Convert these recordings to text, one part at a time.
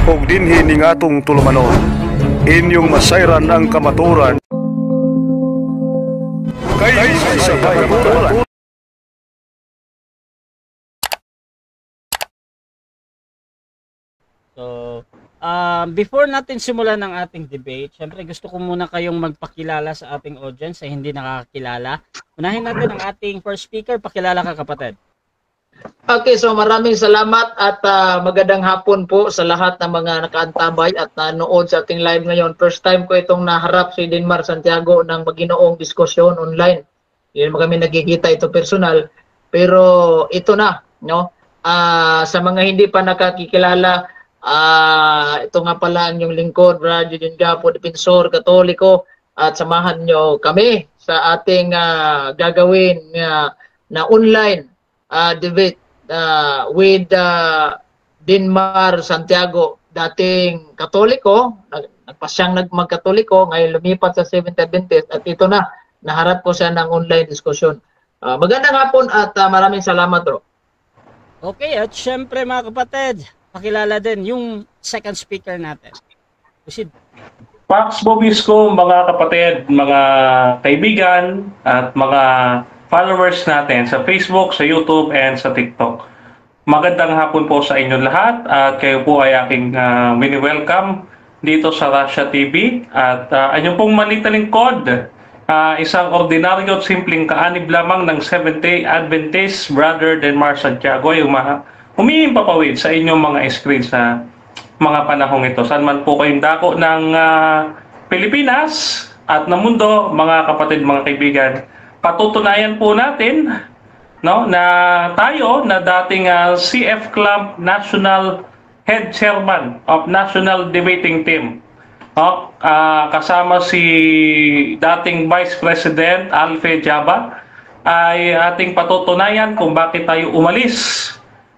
ug dinhi ning atong tulumanon. Inyong masayran ang kamaturan kay sa kamaturan. So, before natin simulan ng ating debate, syempre gusto ko muna kayong magpakilala sa ating audience sa hindi nakakakilala. Unahin natin ang ating first speaker. Pakilala ka, kapatid. Okay, so maraming salamat at magandang hapon po sa lahat ng mga nakaantabay at nanood sa ating live ngayon. First time ko itong naharap si Denmar Santiago ng maginoong diskusyon online. Hindi naman kami nagkikita ito personal, pero ito na, no? Sa mga hindi pa nakakikilala, ito nga pala ang yung lingkod, Brad Jun Gapo, Defensor Katoliko, at samahan nyo kami sa ating gagawin na online debate with Denmar Santiago, dating Katoliko, nagpasyang magkatoliko, ngayon lumipat sa Seventh Adventist, at ito na, naharap ko siya ng online diskusyon. Magandang hapon at maraming salamat, bro. Okay, at syempre mga kapatid, pakilala din yung second speaker natin. Proceed. Pax Bobisco, mga kapatid, mga kaibigan, at mga followers natin sa Facebook, sa YouTube, and sa TikTok. Magandang hapon po sa inyo lahat at kayo po ay aking mini-welcome dito sa Russia TV. At anyong pong maliit na lingkod, isang ordinaryo at simpleng kaanib lamang ng Seventh-day Adventist, Brother Denmar Santiago, yung humihimpapawid sa inyong mga screen sa mga panahong ito. Saan man po kayong dako ng Pilipinas at ng mundo, mga kapatid, mga kaibigan, patutunayan po natin, no, na tayo na dating CF Club National Head Chairman of National Debating Team, no, kasama si dating Vice President Alfe Jaba, ay ating patutunayan kung bakit tayo umalis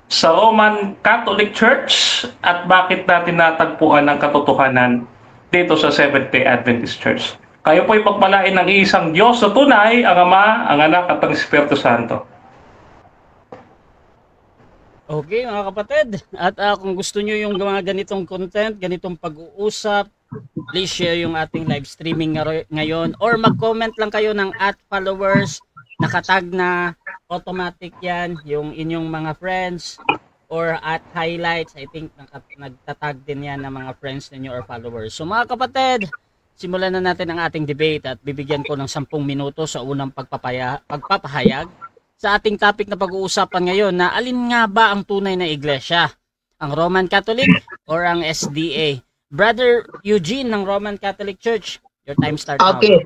sa Roman Catholic Church at bakit natin natagpuan ang katotohanan dito sa Seventh-day Adventist Church. Kayo po'y pagpalain ng isang Diyos na tunay, ang Ama, ang Anak at ang Espiritu Santo. Okay mga kapatid, at kung gusto nyo yung mga ganitong content, ganitong pag-uusap, please share yung ating live streaming ngayon, or mag-comment lang kayo ng @followers, nakatag na automatic yan, yung inyong mga friends, or @highlights, I think nagtatag din yan ng mga friends ninyo or followers. So mga kapatid, simulan na natin ang ating debate at bibigyan ko ng 10 minuto sa unang pagpapahayag sa ating topic na pag-uusapan ngayon, na alin nga ba ang tunay na iglesia? Ang Roman Catholic or ang SDA? Brother Eugene ng Roman Catholic Church, your time starts now. Okay.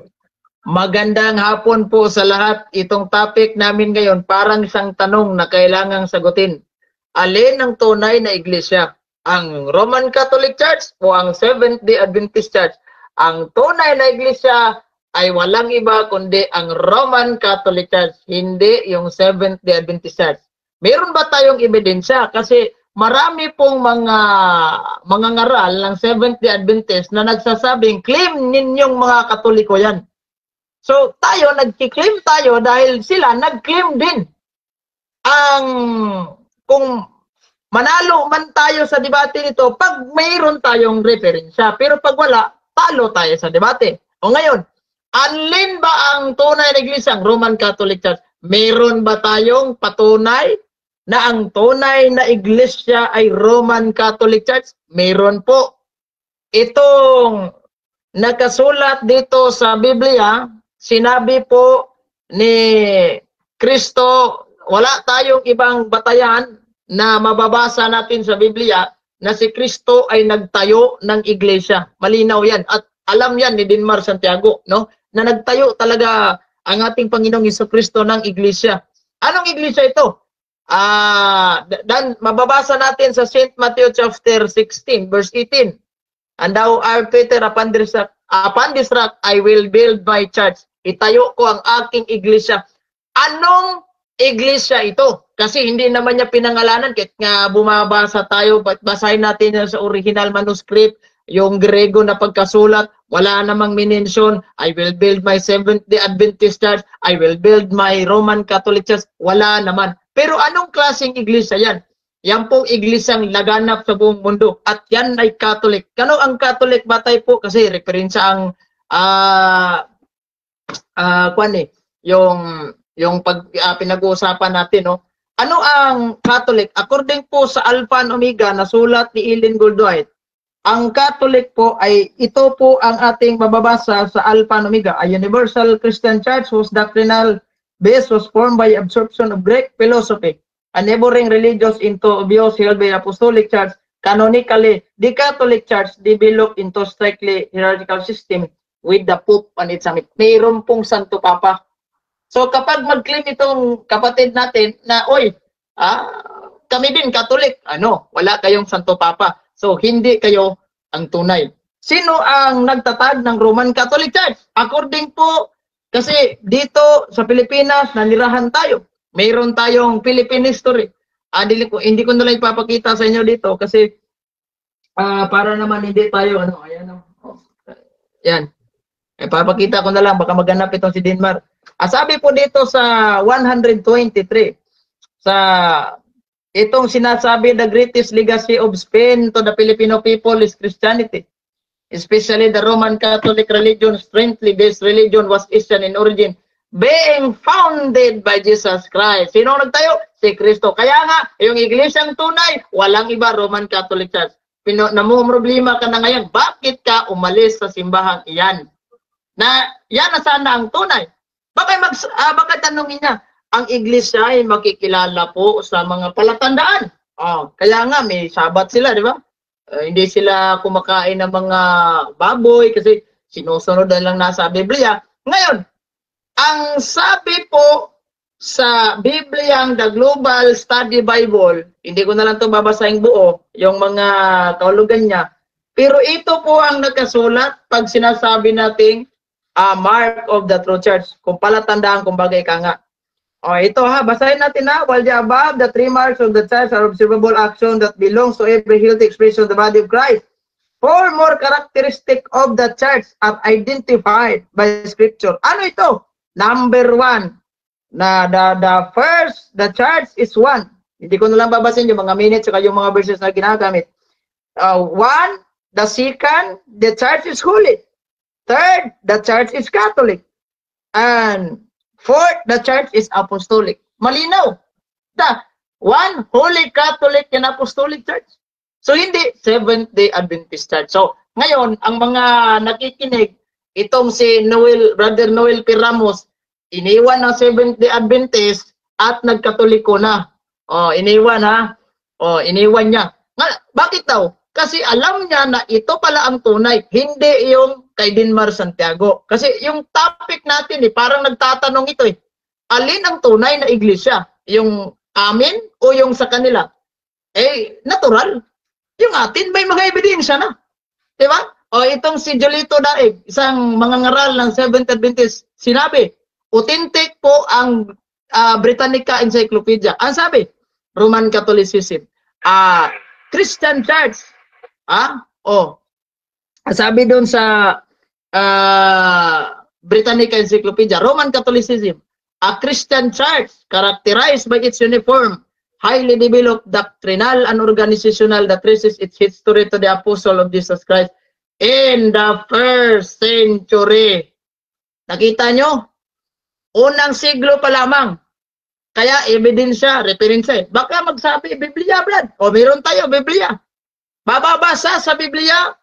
Magandang hapon po sa lahat. Itong topic namin ngayon parang isang tanong na kailangang sagutin. Alin ang tunay na iglesia? Ang Roman Catholic Church o ang Seventh-day Adventist Church? Ang tunay na iglesia ay walang iba kundi ang Roman Catholic Church, hindi yung Seventh-day Adventist Church. Meron ba tayong ebidensya? Kasi marami pong mga ngaral ng Seventh-day Adventist na nagsasabing, claim ninyong mga Katoliko yan. So tayo, nag-claim tayo dahil sila nag-claim din. Kung manalo man tayo sa debate nito, pag mayroon tayong referensya, pero pag wala, talo tayo sa debate. O ngayon, alin ba ang tunay na iglesia? Ang Roman Catholic Church. Meron ba tayong patunay na ang tunay na iglesia ay Roman Catholic Church? Meron po. Itong nakasulat dito sa Biblia, sinabi po ni Kristo, wala tayong ibang batayan na mababasa natin sa Biblia na si Kristo ay nagtayo ng iglesia. Malinaw yan. At alam yan ni Denmar Santiago, no? Na nagtayo talaga ang ating Panginoong Jesucristo ng iglesia. Anong iglesia ito? Dan mababasa natin sa St. Matthew chapter 16, verse 18. And thou art Peter, upon this rock I will build my church. Itayo ko ang aking iglesia. Anong iglesia ito? Kasi hindi naman niya pinangalanan. Kahit nga bumabasa tayo, basahin natin yan sa original manuscript, yung Grego na pagkasulat, wala namang minensyon, I will build my Seventh-day Adventist Church, I will build my Roman Catholic Church, wala naman. Pero anong klaseng iglesia yan? Yan po iglisang laganap sa buong mundo. At yan ay Catholic. Kano ang Catholic batay po? Kasi referensya ang yung pinag-uusapan natin, no? Ano ang Catholic? According po sa Alpha and Omega na sulat ni Ellen Goldwhite, ang Catholic po ay ito po ang ating mababasa sa Alpha and Omega, a universal Christian church whose doctrinal base was formed by absorption of Greek philosophy and neighboring religions into views held by the Apostolic Church. Canonically, the Catholic Church developed into strictly hierarchical system with the Pope and its summit. Mayroon pong Santo Papa. So kapag mag-claim itong kapatid natin na, kami din Catholic, wala kayong Santo Papa. So hindi kayo ang tunay. Sino ang nagtatag ng Roman Catholic Church? According po, kasi dito sa Pilipinas, nanirahan tayo. Mayroon tayong Philippine history. Hindi ko na lang ipapakita sa inyo dito kasi para naman hindi tayo, yan. Ipapakita ko na lang, baka maghanap itong si Dinmar. Sabi po dito sa 123, sa itong sinasabi, the greatest legacy of Spain to the Filipino people is Christianity. Especially the Roman Catholic religion, strictly based religion, was Eastern in origin, being founded by Jesus Christ. Sino nagtayo? Si Kristo. Kaya nga, yung iglesyang tunay, walang iba, Roman Catholic Church. Namumroblema ka na ngayon, bakit ka umalis sa simbahan iyan? Yan na sana ang tunay. Baka tanongin niya, ang iglesia ay makikilala po sa mga palatandaan. Kaya nga, may sabat sila, di ba? Hindi sila kumakain ng mga baboy kasi sinusunod na lang nasa Biblia. Ngayon, ang sabi po sa Biblia, the Global Study Bible, hindi ko na lang ito babasahin buo, yung mga kaulugan niya. Pero ito po ang nakasulat pag sinasabi nating mark of the true church. Kung palatandaan, kumbaga ika nga. Ito basahin natin na. While the above, the three marks of the church are observable action that belongs to every healthy expression of the body of Christ. Four more characteristic of the church are identified by Scripture. Ano ito? Number one, the first, the church is one. Hindi ko na lang babasin yung mga minutes at yung mga verses na ginagamit. One, the second, the church is holy. Third, the church is Catholic. And fourth, the church is apostolic. Malinaw. One, Holy Catholic and Apostolic Church. So, hindi Seventh-day Adventist Church. So, ngayon, ang mga nakikinig, itong si Brother Noel P. Ramos, iniwan ng Seventh-day Adventist at nagkatoliko na. Iniwan iniwan niya. Bakit daw? Kasi alam niya na ito pala ang tunay, hindi yung kay Dinmar Santiago. Kasi yung topic natin, parang nagtatanong ito alin ang tunay na iglesia? Yung amin o yung sa kanila? Natural. Yung atin, may mga ebidensya na. Diba? Itong si Jolito Daig, isang mangangaral ng Seventh Adventist, sinabi, authentic po ang Britannica Encyclopedia. Ang sabi, Roman Catholicism. Christian Church. Sabi doon sa Britannica Encyclopedia, Roman Catholicism, a Christian church characterized by its uniform, highly developed doctrinal and organizational that traces its history to the apostle of Jesus Christ in the first century. Nakita nyo? Unang siglo pa lamang. Kaya ebidensya, referensya. Baka magsabi, Biblia, Brad. Meron tayo, Biblia. Bababasa sa Biblia,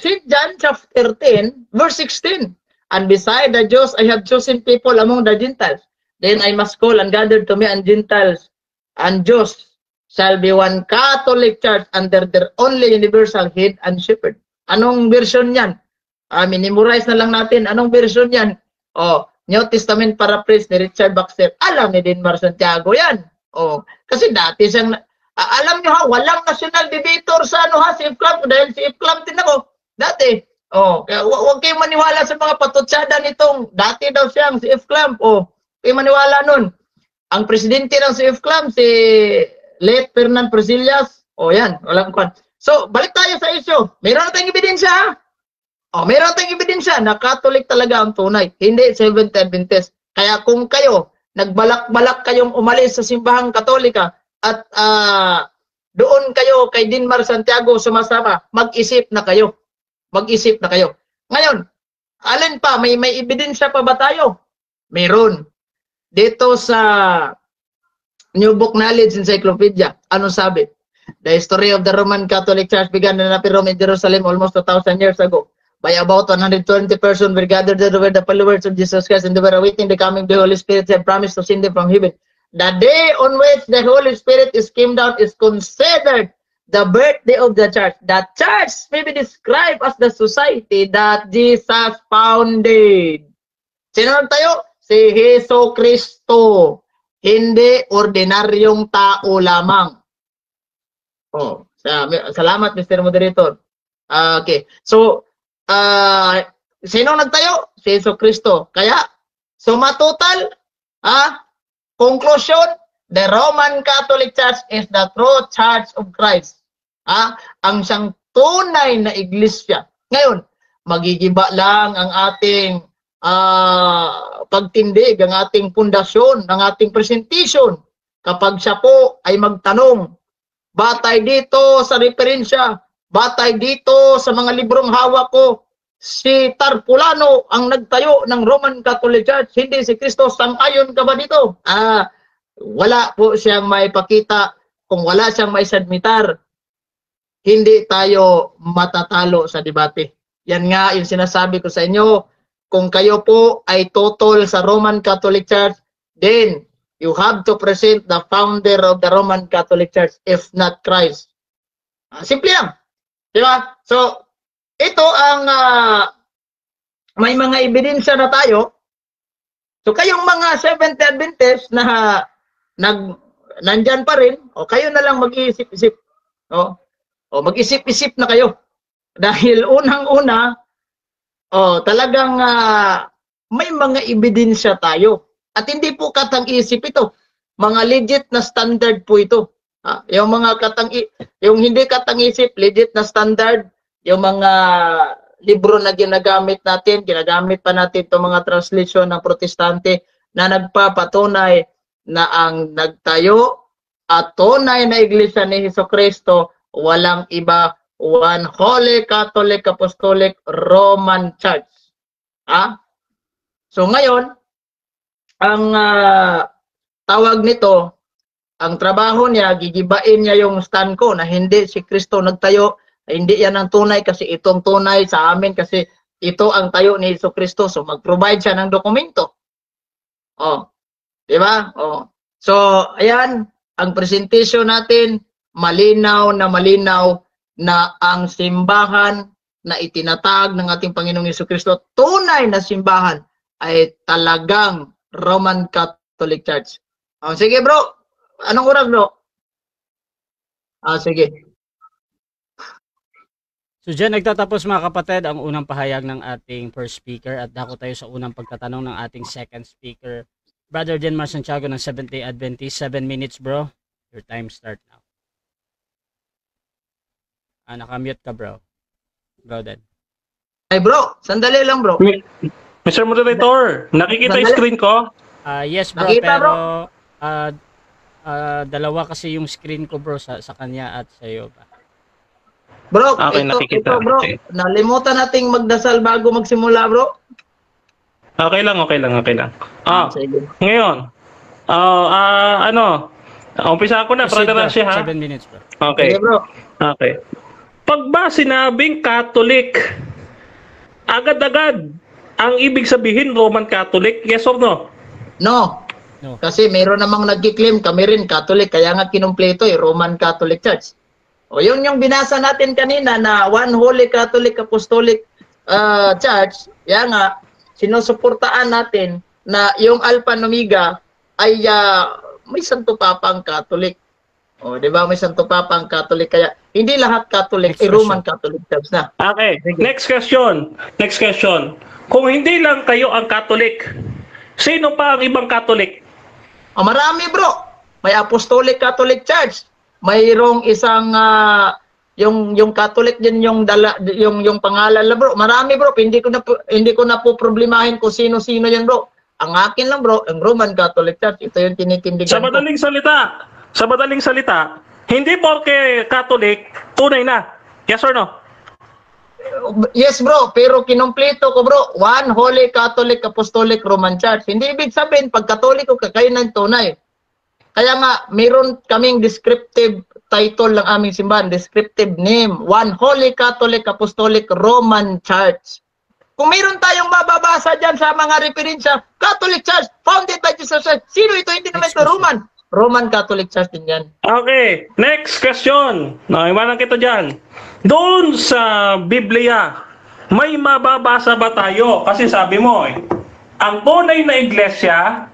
St. John chapter 10, verse 16. And beside the Jews, I have chosen people among the Gentiles. Then I must call and gather to me and Gentiles and Jews shall be one Catholic church under their only universal head and shepherd. Anong version yan? Minimorize na lang natin. Anong version yan? New Testament paraphrase ni Richard Baxter. Alam ni Dinmar Santiago yan. Kasi dati siyang, alam nyo walang national debater sa si F-Club, dahil si F-Club din ako. Dati. Kaya huwag kayong maniwala sa mga patutsada nitong, dati daw siyang si F-Club. Kayo maniwala nun. Ang presidente ng si F-Club, si late Fernand Presillas. Yan, walang kwan. So, balik tayo sa issue. Meron na tayong ebidensya, meron tayong ebidensya na Catholic talaga ang tunay, hindi Seventh-day Adventist. Kaya kung kayo, nagbalak-balak kayong umalis sa simbahang Katolika, at doon kayo kay Dinmar Santiago sumasama, mag-isip na kayo. Mag-isip na kayo. Ngayon, alin pa, may ebidensya pa ba tayo? Meron. Dito sa New Book Knowledge Encyclopedia, ano sabi? The history of the Roman Catholic Church began in Rome in Jerusalem almost 2,000 years ago. By about 120 persons were gathered there were the followers of Jesus Christ, and they were awaiting the coming of the Holy Spirit and promised to send them from heaven. The day on which the Holy Spirit is came down is considered the birthday of the church. The church may be described as the society that Jesus founded. Sino tayo? Si Heso Kristo. Hindi ordinaryong tao lamang. Oh, salamat Mr. Moderator. Okay. So, sino nagtayo? Si Heso Kristo. Kaya, suma total, conclusion, the Roman Catholic Church is the true Church of Christ. Ang siyang tunay na iglesia. Ngayon, magigiba lang ang ating pagtindig, ang ating pundasyon, ang ating presentation kapag siya po ay magtanong, batay dito sa referensya, batay dito sa mga librong hawak ko, si Tarpulano ang nagtayo ng Roman Catholic Church, hindi si Kristo. Sang-ayon ka ba dito? Wala po siyang maipakita. Kung wala siyang maisadmitar, hindi tayo matatalo sa debate. Yan nga yung sinasabi ko sa inyo. Kung kayo po ay total sa Roman Catholic Church, then you have to present the founder of the Roman Catholic Church, if not Christ. Simple lang. Diba? So, ito ang may mga ebidensya na tayo. So kayong mga Seventh Adventists na nandyan pa rin, o kayo na lang mag-iisip-isip. O mag-isip-isip na kayo. Dahil unang-una, talagang may mga ebidensya tayo. At hindi po katang-isip ito. Mga legit na standard po ito. Yung hindi katang-isip, legit na standard. Yung mga libro na ginagamit pa natin itong mga translation ng Protestante na nagpapatunay na ang nagtayo at tunay na iglesia ni Jesucristo walang iba, one Holy Catholic Apostolic Roman Church. So ngayon, ang tawag nito, ang trabaho niya, gigibain niya yung stand ko na hindi si Kristo nagtayo. Hindi yan ang tunay kasi itong tunay sa amin kasi ito ang tayo ni Jesucristo. So mag-provide siya ng dokumento. Di ba? So ayan, ang presentation natin malinaw na ang simbahan na itinatag ng ating Panginoong Jesucristo, tunay na simbahan ay talagang Roman Catholic Church. Sige bro, anong oras bro? Sige. So dyan nagtatapos mga kapatid ang unang pahayag ng ating first speaker at dako tayo sa unang pagtatanong ng ating second speaker. Brother Dinmar Santiago ng Seventh-day Adventist. 7 minutes bro. Your time start now. Nakamute ka bro. Go then. Ay bro, sandali lang bro. Mr. Moderator, nakikita yung screen ko? Yes bro, nakita, pero bro. Dalawa kasi yung screen ko bro sa kanya at sa iyo ba. Bro, okay, ito bro, nalimutan nating magdasal bago magsimula bro. Okay lang. Sige. Ngayon, umpisa ko na, Brother Rashi, ha? 7 minutes bro. Okay. Sige bro. Okay. Pag ba sinabing Catholic, agad-agad, ang ibig sabihin Roman Catholic, yes or no? No. Kasi mayroon namang nagkiklaim, kami rin Catholic, kaya nga kinumpleto Roman Catholic Church. Yun yung binasa natin kanina na One Holy Catholic Apostolic Church, yan nga, sinusuportaan natin na yung Alpha and Omega ay may Santo Papang Catholic. Di ba? May Santo Papang Catholic, kaya hindi lahat Catholic, Roman Catholic Church na. Okay, next question. Kung hindi lang kayo ang Catholic, sino pa ang ibang Catholic? Marami bro. May Apostolic Catholic Church. Mayroong isang yung Catholic din yung pangalan la bro. Marami bro, hindi ko na po problemahin kung sino-sino yan bro. Ang akin lang bro, ang Roman Catholic Church, ito yung tinitindigan Sa madaling salita, Sa madaling salita, hindi porke Catholic, tunay na. Yes or no? Yes bro, pero kinumpleto ko bro, One Holy Catholic Apostolic Roman Church. Hindi ibig sabihin pag Katoliko ka kayo ng tunay. Kaya nga mayroon kaming descriptive title ng aming simbahan, descriptive name, One Holy Catholic Apostolic Roman Church. Kung mayroon tayong mababasa dyan sa mga referensya, Catholic Church, founded by Jesus Christ. Sino ito? Hindi naman ito Roman. Roman Catholic Church din yan. Okay, next question. Iwanan kita dyan. Doon sa Biblia, may mababasa ba tayo? Kasi sabi mo, ang tunay na iglesia,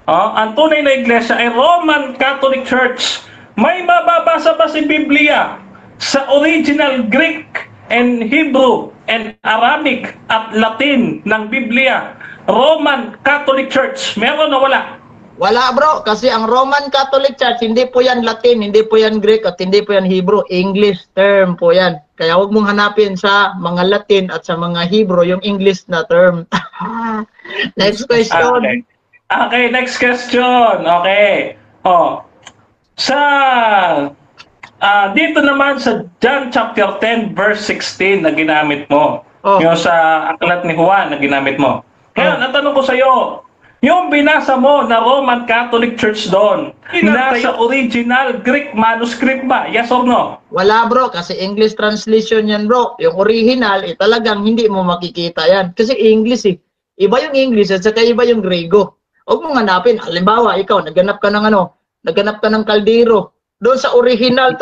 ay Roman Catholic Church. May mababasa ba si Biblia sa original Greek and Hebrew and Arabic at Latin ng Biblia? Roman Catholic Church, meron o wala? Wala bro, kasi ang Roman Catholic Church, hindi po yan Latin, hindi po yan Greek, at hindi po yan Hebrew. English term po yan. Kaya huwag mong hanapin sa mga Latin at sa mga Hebrew yung English na term. Next question. Okay, next question. Okay. Dito naman sa John chapter 10 verse 16 na ginamit mo. Yung sa aklat ni Juan na ginamit mo. Kaya natanong ko sa iyo, yung binasa mo na Roman Catholic Church doon, nasa original Greek manuscript ba? Yes or no? Wala bro, kasi English translation yan bro. Yung original, talagang hindi mo makikita yan. Kasi English Iba yung English at saka iba yung Grego. Huwag mong hanapin. Halimbawa, ikaw, naghanap ka ng kaldero. Doon sa original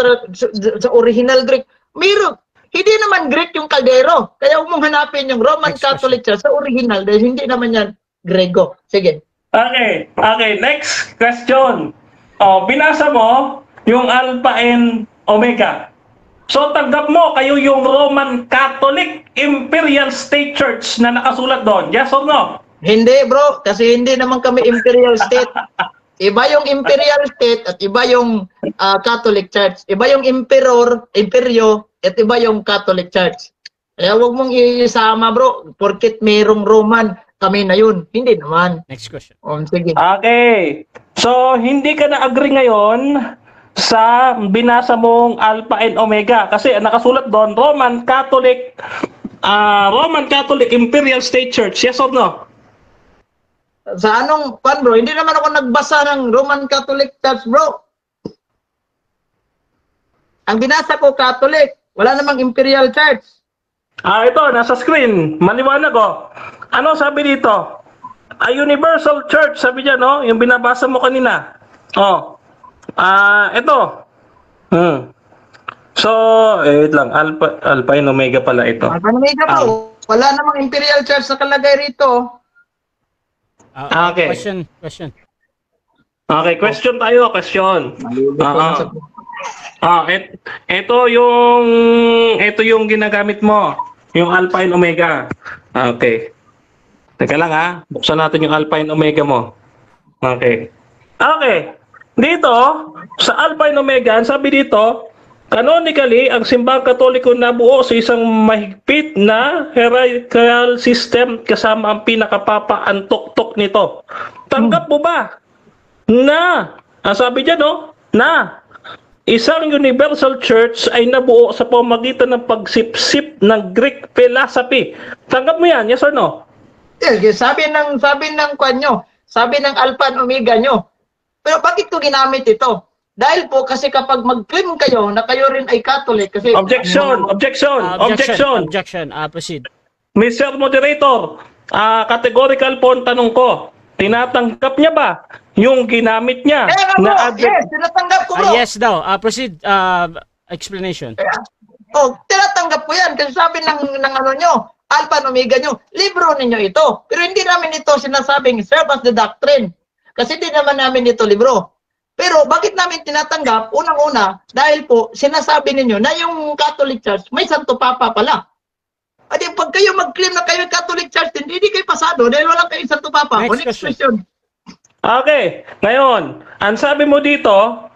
Greek, mayroon. Hindi naman Greek yung kaldero. Kaya huwag mong hanapin yung Roman Catholic Church sa original dahil hindi naman yan Grego. Sige. Okay, next question. Binasa mo yung Alpha and Omega. So tanggap mo kayo yung Roman Catholic Imperial State Church na nakasulat doon. Yes or no? Hindi bro, kasi hindi naman kami Imperial State. Iba yung Imperial State at iba yung Catholic Church. Iba yung Imperyo at iba yung Catholic Church. Kaya huwag mong isama bro, porket mayroong Roman, kami na yun. Hindi naman. Next question. Sige. Okay. So, hindi ka na-agree ngayon sa binasa mong Alpha and Omega. Kasi nakasulat doon, Roman Catholic Imperial State Church. Yes or no? Sa anong bro? Hindi naman ako nagbasa ng Roman Catholic Church bro. Ang binasa ko Catholic. Wala namang Imperial Church. Ito, nasa screen. Maliwanag ko. Ano sabi dito? A Universal Church, sabi dyan, no? Yung binabasa mo kanina. Ito. So, wait lang. Alpha and Omega pala ito. Alpha and Omega po. Wala namang Imperial Church sa kalagay rito. Okay. Question. Okay, question tayo. Question. Ito yung ginagamit mo. Yung Alpha and Omega. Okay. Teka lang buksan natin yung Alpha and Omega mo. Okay. Dito, sa Alpha and Omega, sabi dito, canonically, ang simbahang Katoliko nabuo sa isang mahigpit na hierarchical system kasama ang pinakapapa ang tuktok nito. Tanggap mo ba na, sabi dyan na isang universal church ay nabuo sa pamamagitan ng pagsipsip ng Greek philosophy? Tanggap mo yan, yes or no? Yes, sabi ng kwanyo, sabi ng Alpha and Omega nyo. Pero bakit ko ginamit ito? Dahil po kasi kapag mag-claim kayo na kayo rin ay Catholic kasi Objection. Proceed. Mr. Moderator, categorical po ang tanong ko. Tinatanggap niya ba yung ginamit niya yes, tinatanggap ko bro. Yes daw. Proceed. Explanation. Tinatanggap ko yan kasi sabi ng nyo, Alpha and Omega nyo, libro ninyo ito. Pero hindi namin ito sinasabing serve as the doctrine. Kasi hindi naman namin ito libro. Pero bakit namin tinatanggap? Unang-una, dahil po sinasabi ninyo na yung Catholic Church may Santo Papa pala. At pag kayo mag-claim na kayo Catholic Church, hindi kayo pasado dahil wala kayong Santo Papa. Next question. Okay. Ngayon, ang sabi mo dito,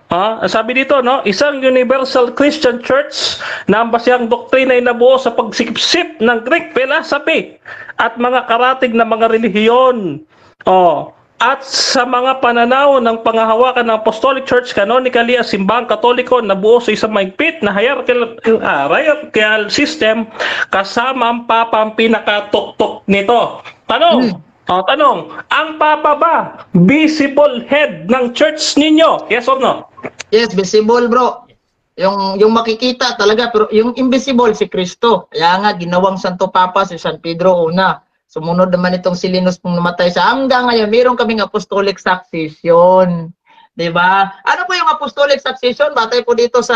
sabi dito, isang universal Christian church na ang basihang doktrina ay nabuo sa pagsikip ng Greek philosophy at mga karatig na mga relihiyon. at sa mga pananaw ng pangahawakan ng Apostolic Church canonically as simbahang Katoliko na buo sa isang mahigpit na hierarchical system kasama ang Papa ang pinakatuktok nito. Tanong, ang Papa ba visible head ng church ninyo? Yes or no? Yes, visible bro. Yung makikita talaga, pero yung invisible si Kristo. Kaya nga ginawang Santo Papa si San Pedro una. Sumunod naman itong si Linus pong namatay sa hanggang ngayon. Meron kaming apostolic succession. 'Di ba? Ano po yung apostolic succession? Batay po dito sa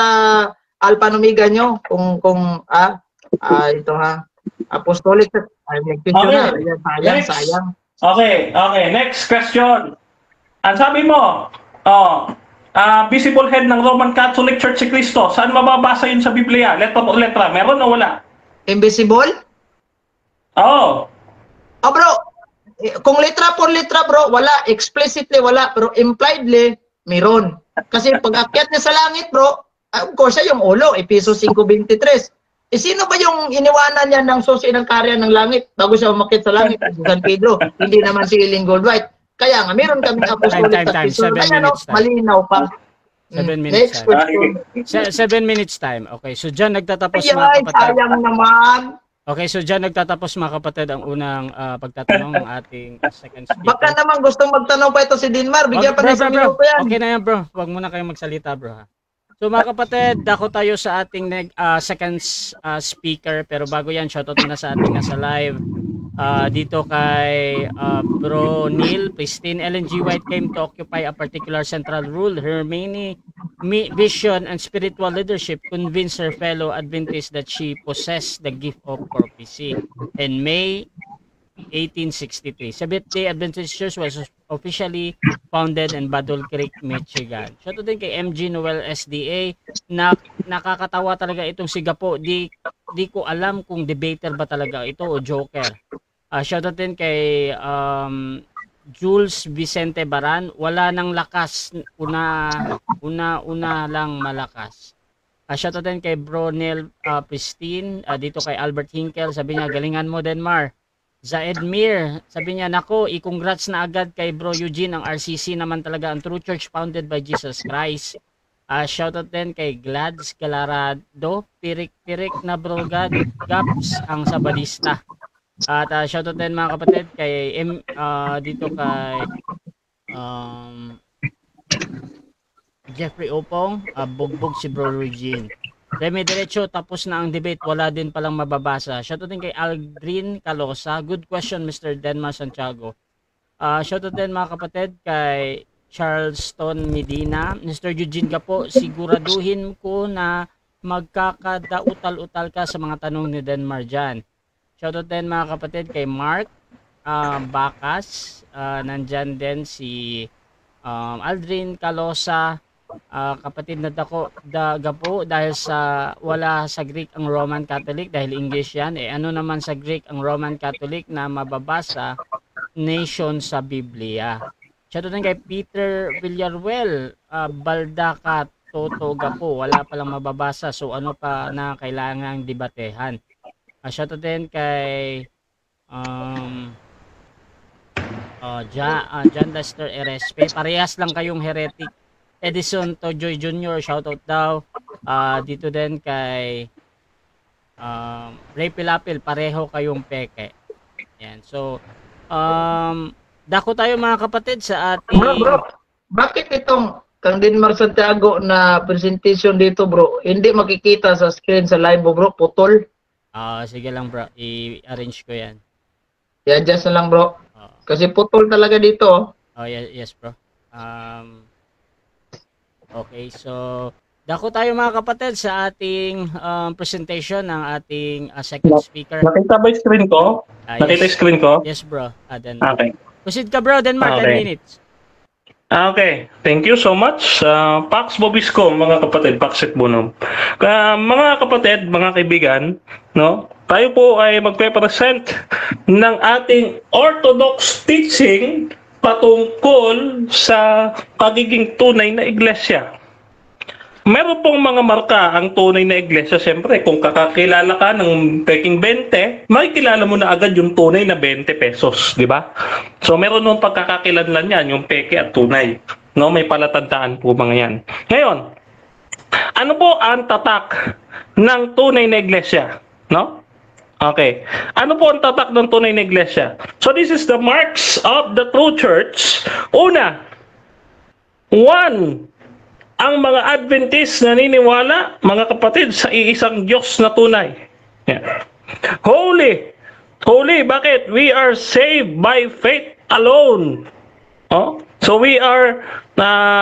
Alpha and Omega nyo. Ito ha. Apostolic succession. Okay. Sayang. Okay. Next question. Ang sabi mo, visible head ng Roman Catholic Church si Cristo. Saan mababasa yun sa Biblia? Letra por letra. Meron o wala? Invisible? Oo. Bro, kung letra por letra bro, wala. Explicitly wala. Pero impliedly, meron. Kasi pag akyat niya sa langit bro, of course siya yung ulo. Efesos 5:23. Sino ba yung iniwanan niya ng susi ng karya ng langit bago siya umakyat sa langit? Si San Pedro. Hindi naman si Ellen Goldwhite. Kaya nga, meron kami apostolic succession. Kaya malinaw pa. 7 minutes Next time. question. 7 minutes time. Okay, so dyan nagtatapos Ay, mga kapatid. sayang naman. Okay, so dyan nagtatapos mga kapatid ang unang pagtatanong ng ating second speaker. Baka naman gustong magtanong pa ito si Dinmar. Bigyan pa niya sa minuto yan. Okay na yan bro. Huwag muna kayong magsalita bro ha. So mga kapatid, dako tayo sa ating second speaker. Pero bago yan, shoutout muna sa ating nasa live. Dito kay Bro Neil, Pristine Ellen G. White came to occupy a particular central role. Her main vision and spiritual leadership convinced her fellow Adventists that she possessed the gift of prophecy. In May 1863, Seventh-day Adventist Church was officially founded in Battle Creek, Michigan. Shoutout din kay MG Noel SDA. Nakakatawa talaga itong si Gapo. Di ko alam kung debater ba talaga ito o joker. Shoutout din kay Jules Vicente Baran. Wala nang lakas. Una lang malakas. Shoutout din kay Bro Neil Pristine. Dito kay Albert Hinkel. Sabi niya, galingan mo Denmar. Zaed Mir, sabi niya, nako, i-congrats na agad kay Bro Eugene. Ang RCC naman talaga ang true church founded by Jesus Christ. Shoutout din kay Glads Galarado, Pirik na Bro God, Gaps ang Sabadista. At shoutout din mga kapatid kay dito kay Jeffrey Opong, bugbog si Bro Eugene. Demi diretso, tapos na ang debate, wala din palang mababasa. Shoutout din kay Aldrin Calosa. Good question, Mr. Denmar Santiago. Shoutout din mga kapatid kay Charleston Medina. Mr. Eugene Gapo, siguraduhin ko na magkakadautal-utal ka sa mga tanong ni Denmar dyan. Shoutout din mga kapatid kay Mark Bacas. Nandyan din si Aldrin Calosa. Kapatid na Gapo, dahil sa wala sa Greek ang Roman Catholic, dahil English yan, ano naman sa Greek ang Roman Catholic na mababasa nation sa Biblia. Siya doon kay Peter Villaruel, Baldaca Toto Gapo, wala palang mababasa, so ano pa na kailangang debatehan. Siya doon kay John Lester RSP, parehas lang kayong heretic. Edison Tojoy Jr., shoutout daw. Dito din kay Ray Pilapil, pareho kayong peke. Yan. So, dako tayo mga kapatid sa ating... Bro, bakit itong kang Denmar Santiago na presentation dito bro, hindi makikita sa screen sa live bro, putol? Sige lang bro, i-arrange ko yan. I-adjust na lang bro. Kasi putol talaga dito. Yes bro. Okay, so dako tayo mga kapatid sa ating presentation ng ating second speaker. Nakita ba yung screen ko? Nakita yung screen ko? Yes bro. Okay. Proceed ka bro, Denmar, 10 minutes. Okay, thank you so much. Pax Bobisco, mga kapatid, Pax et Bonum. Mga kapatid, mga kaibigan, no? Tayo po ay magpe-present ng ating orthodox teaching patungkol sa pagiging tunay na iglesia. meron pong mga marka ang tunay na iglesia. Siyempre, kung kakakilala ka ng peking 20, makikilala mo na agad yung tunay na 20 pesos, di ba? So, meron nung pagkakakilanlan yan, yung peke at tunay. No, may palatandaan po mga yan. Ngayon, ano po ang tatak ng tunay na iglesia? No? Okay. Ano po ang tatak ng tunay na iglesia? So, this is the marks of the true church. Una, one, ang mga Adventist naniniwala, mga kapatid, sa iisang Diyos na tunay. Yeah. Holy. Holy, bakit? We are saved by faith alone. Oh? So we are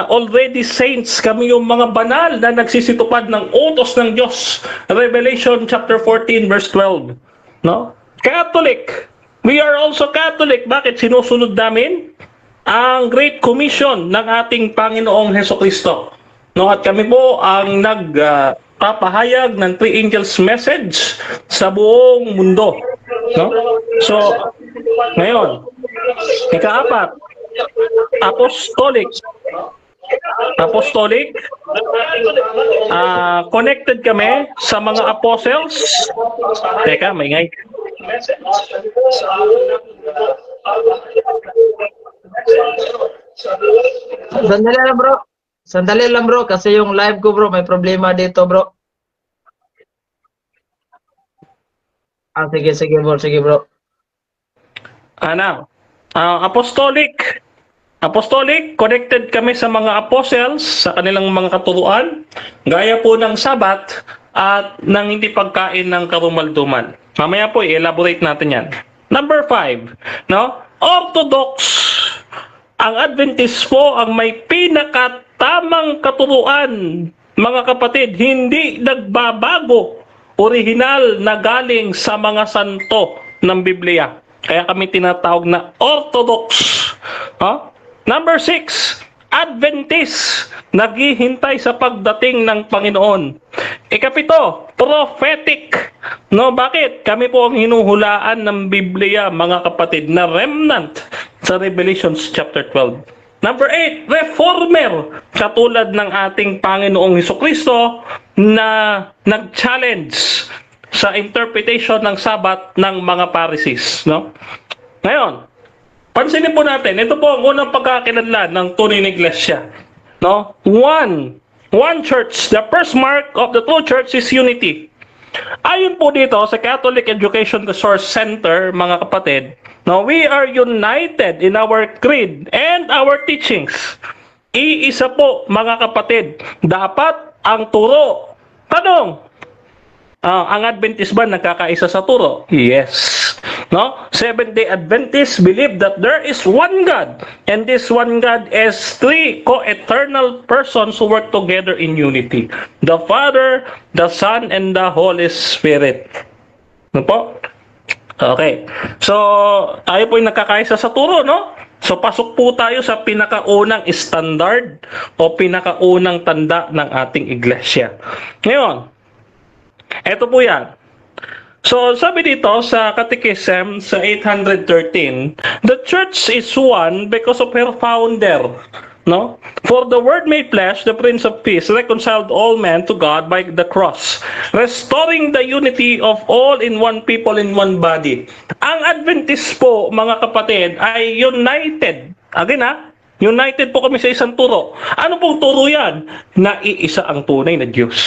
already saints. Kami yung mga banal na nagsisitupad ng utos ng Diyos. Revelation chapter 14 verse 12. No? Catholic. We are also Catholic. Bakit? Sinusunod namin ang Great Commission ng ating Panginoong Hesukristo. No, at kami po ang nagpapahayag ng three angels message sa buong mundo. No? So, ngayon, ika-apat, apostolic. Apostolic, connected kami sa mga apostles. Teka, maingay. Sandali lang bro, kasi yung live ko bro, may problema dito bro. Sige bro. Apostolic, connected kami sa mga apostles, sa kanilang mga katuruan, gaya po ng Sabat at ng hindi pagkain ng karumalduman. Mamaya po i-elaborate natin yan. Number 5, no? Orthodox. Ang Adventist po ang may pinakatamang katuruan, mga kapatid, hindi nagbabago, orihinal na galing sa mga santo ng Biblia. Kaya kami tinatawag na Orthodox. Huh? Number 6, Adventist, naghihintay sa pagdating ng Panginoon. Ikapito, prophetic. No, bakit? Kami po ang hinuhulaan ng Biblia, mga kapatid, na remnant sa Revelation chapter 12. Number 8, reformer. Katulad ng ating Panginoong Hesukristo na nag-challenge sa interpretation ng Sabat ng mga Pharisees. No? Ngayon, pansinin po natin, ito po ang unang pagkakakilanlan ng tunay na iglesia. No? One church. The first mark of the true church is unity. Ayon po dito sa Catholic Education Resource Center, mga kapatid, no, we are united in our creed and our teachings. Iisa po, mga kapatid, dapat ang turo. Tanong, ang Adventist ba nagkakaisa sa turo? Yes. No? Seventh-day Adventists believe that there is one God, and this one God is three co-eternal persons who work together in unity. The Father, the Son, and the Holy Spirit. Ano po? Okay. So, tayo po yung nagkakaisa sa turo, no? So, pasok po tayo sa pinakaunang standard o pinakaunang tanda ng ating iglesia. Ngayon, eto po yan. So, sabi dito sa Catechism sa 813, the church is one because of her founder. No? For the Word made flesh, the Prince of Peace, reconciled all men to God by the cross, restoring the unity of all in one people in one body. Ang Adventist po, mga kapatid, ay united. Again united po kami sa isang turo. Ano pong turo yan? Na iisa ang tunay na Diyos.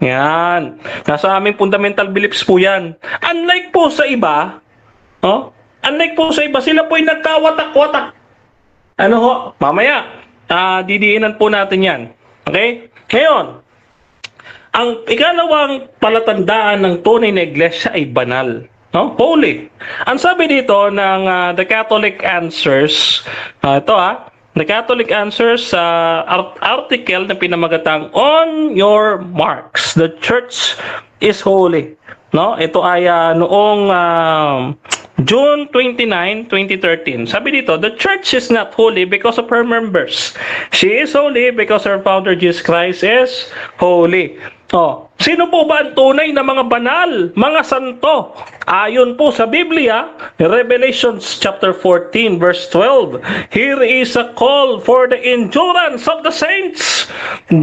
Yan. Nasa aming fundamental beliefs po yan. Unlike po sa iba, sila po ay nagkawatak-watak. Ano ho? Mamaya, didiinan po natin yan. Okay? Ngayon, ang ikalawang palatandaan ng tunay na iglesia ay banal. No? Holy. Ang sabi dito ng The Catholic Answers, The Catholic Answers sa article na pinamagatang On Your Marks, the Church is Holy. No? Ito ay noong June 29, 2013. Sabi dito, the church is not holy because of her members. She is holy because her founder Jesus Christ is holy. Oh, sino po ba ang tunay na mga banal, mga santo? Ayon po sa Biblia, Revelation chapter 14 verse 12. Here is a call for the endurance of the saints,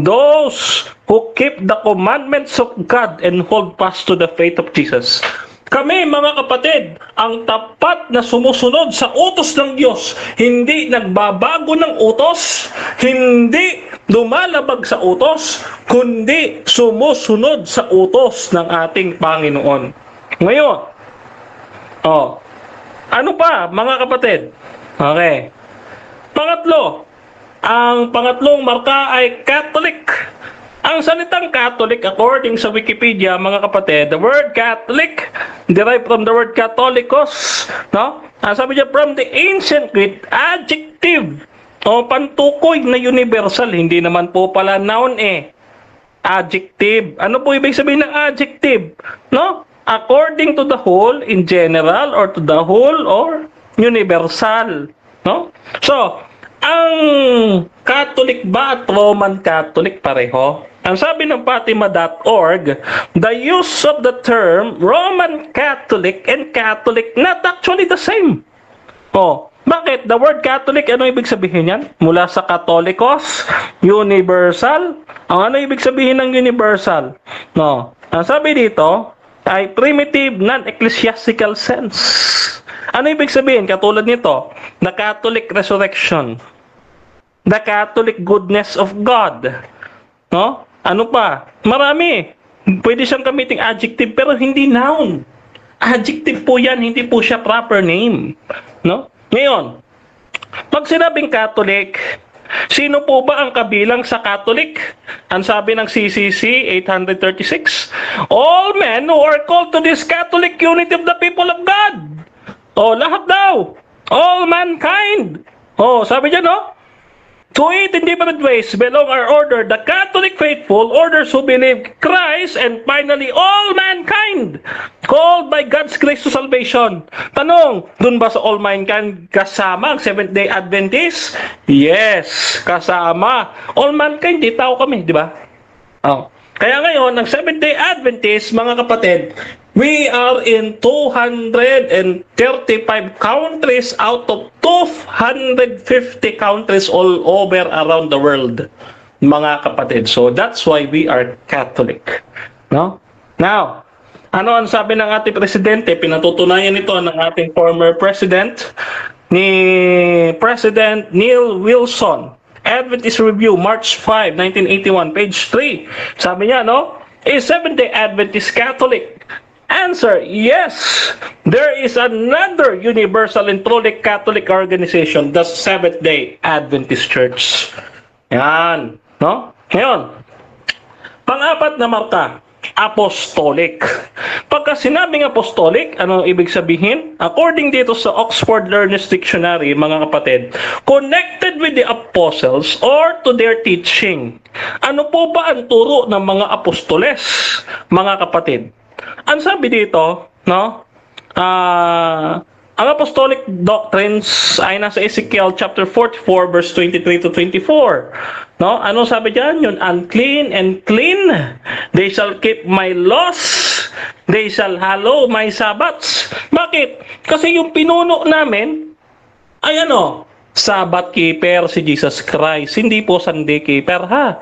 those who keep the commandments of God and hold fast to the faith of Jesus. Kami mga kapatid, ang tapat na sumusunod sa utos ng Diyos, hindi nagbabago ng utos, hindi lumalabag sa utos, kundi sumusunod sa utos ng ating Panginoon. Ngayon, ano pa mga kapatid? Okay. Pangatlo, ang pangatlong marka ay Catholic. Ang salitang Catholic, according sa Wikipedia, mga kapatid, the word Catholic derived from the word Catholicos, no? Sabi niya, from the ancient Greek, adjective, o pantukoy na universal, hindi naman po pala noun adjective. Ano po ibig sabihin ng adjective? No? According to the whole, in general, or to the whole, or universal. No? So, ang Catholic ba at Roman Catholic pareho? Ang sabi ng Fatima.org, the use of the term Roman Catholic and Catholic not actually the same. Bakit? The word Catholic, ano ibig sabihin yan? Mula sa Catholicos, universal. Ang ano ibig sabihin ng universal? No. Ang sabi dito ay primitive non-ecclesiastical sense. Ano ibig sabihin? Katulad nito, the Catholic resurrection, the Catholic goodness of God. No? Ano pa? Marami. Pwede siyang gamiting adjective pero hindi noun. Adjective po yan, hindi po siya proper name. No? Ngayon, pag sinabing Catholic, sino po ba ang kabilang sa Catholic? Ang sabi ng CCC 836, all men who are called to this Catholic unity of the people of God. Lahat daw. All mankind. Sabi dyan, to 8 in different ways belong our order, the Catholic faithful, orders who believe Christ, and finally, all mankind, called by God's grace to salvation. Tanong, dun ba sa all mankind kasama ang Seventh-day Adventist? Yes, kasama. All mankind, di tao kami, di ba? Kaya ngayon, ang Seventh-day Adventist, mga kapatid, we are in 235 countries out of 250 countries all over around the world, mga kapatid. So that's why we are Catholic. No? Now, ano ang sabi ng ating presidente? Pinatutunayan ito ng ating former president, ni President Neil Wilson. Adventist Review, March 5, 1981, page 3. Sabi niya, is Seventh-day Adventist Catholic? Answer, yes. There is another universal and truly Catholic organization, the Seventh-day Adventist Church. Yan. No? Ngayon, pang-apat na marka, apostolic. Pagka sinabing apostolic, anong ibig sabihin? According dito sa Oxford Learner's Dictionary, mga kapatid, connected with the apostles or to their teaching. Ano po ba ang turo ng mga apostoles, mga kapatid? Ang sabi dito, ang apostolic doctrines ay nasa Ezekiel chapter 44 verse 23 to 24. Ano sabi diyan? Yung unclean and clean, they shall keep my laws, they shall hallow my Sabbaths. Bakit? Kasi yung pinuno namin ay Sabbath keeper si Jesus Christ. Hindi po Sunday keeper, ha?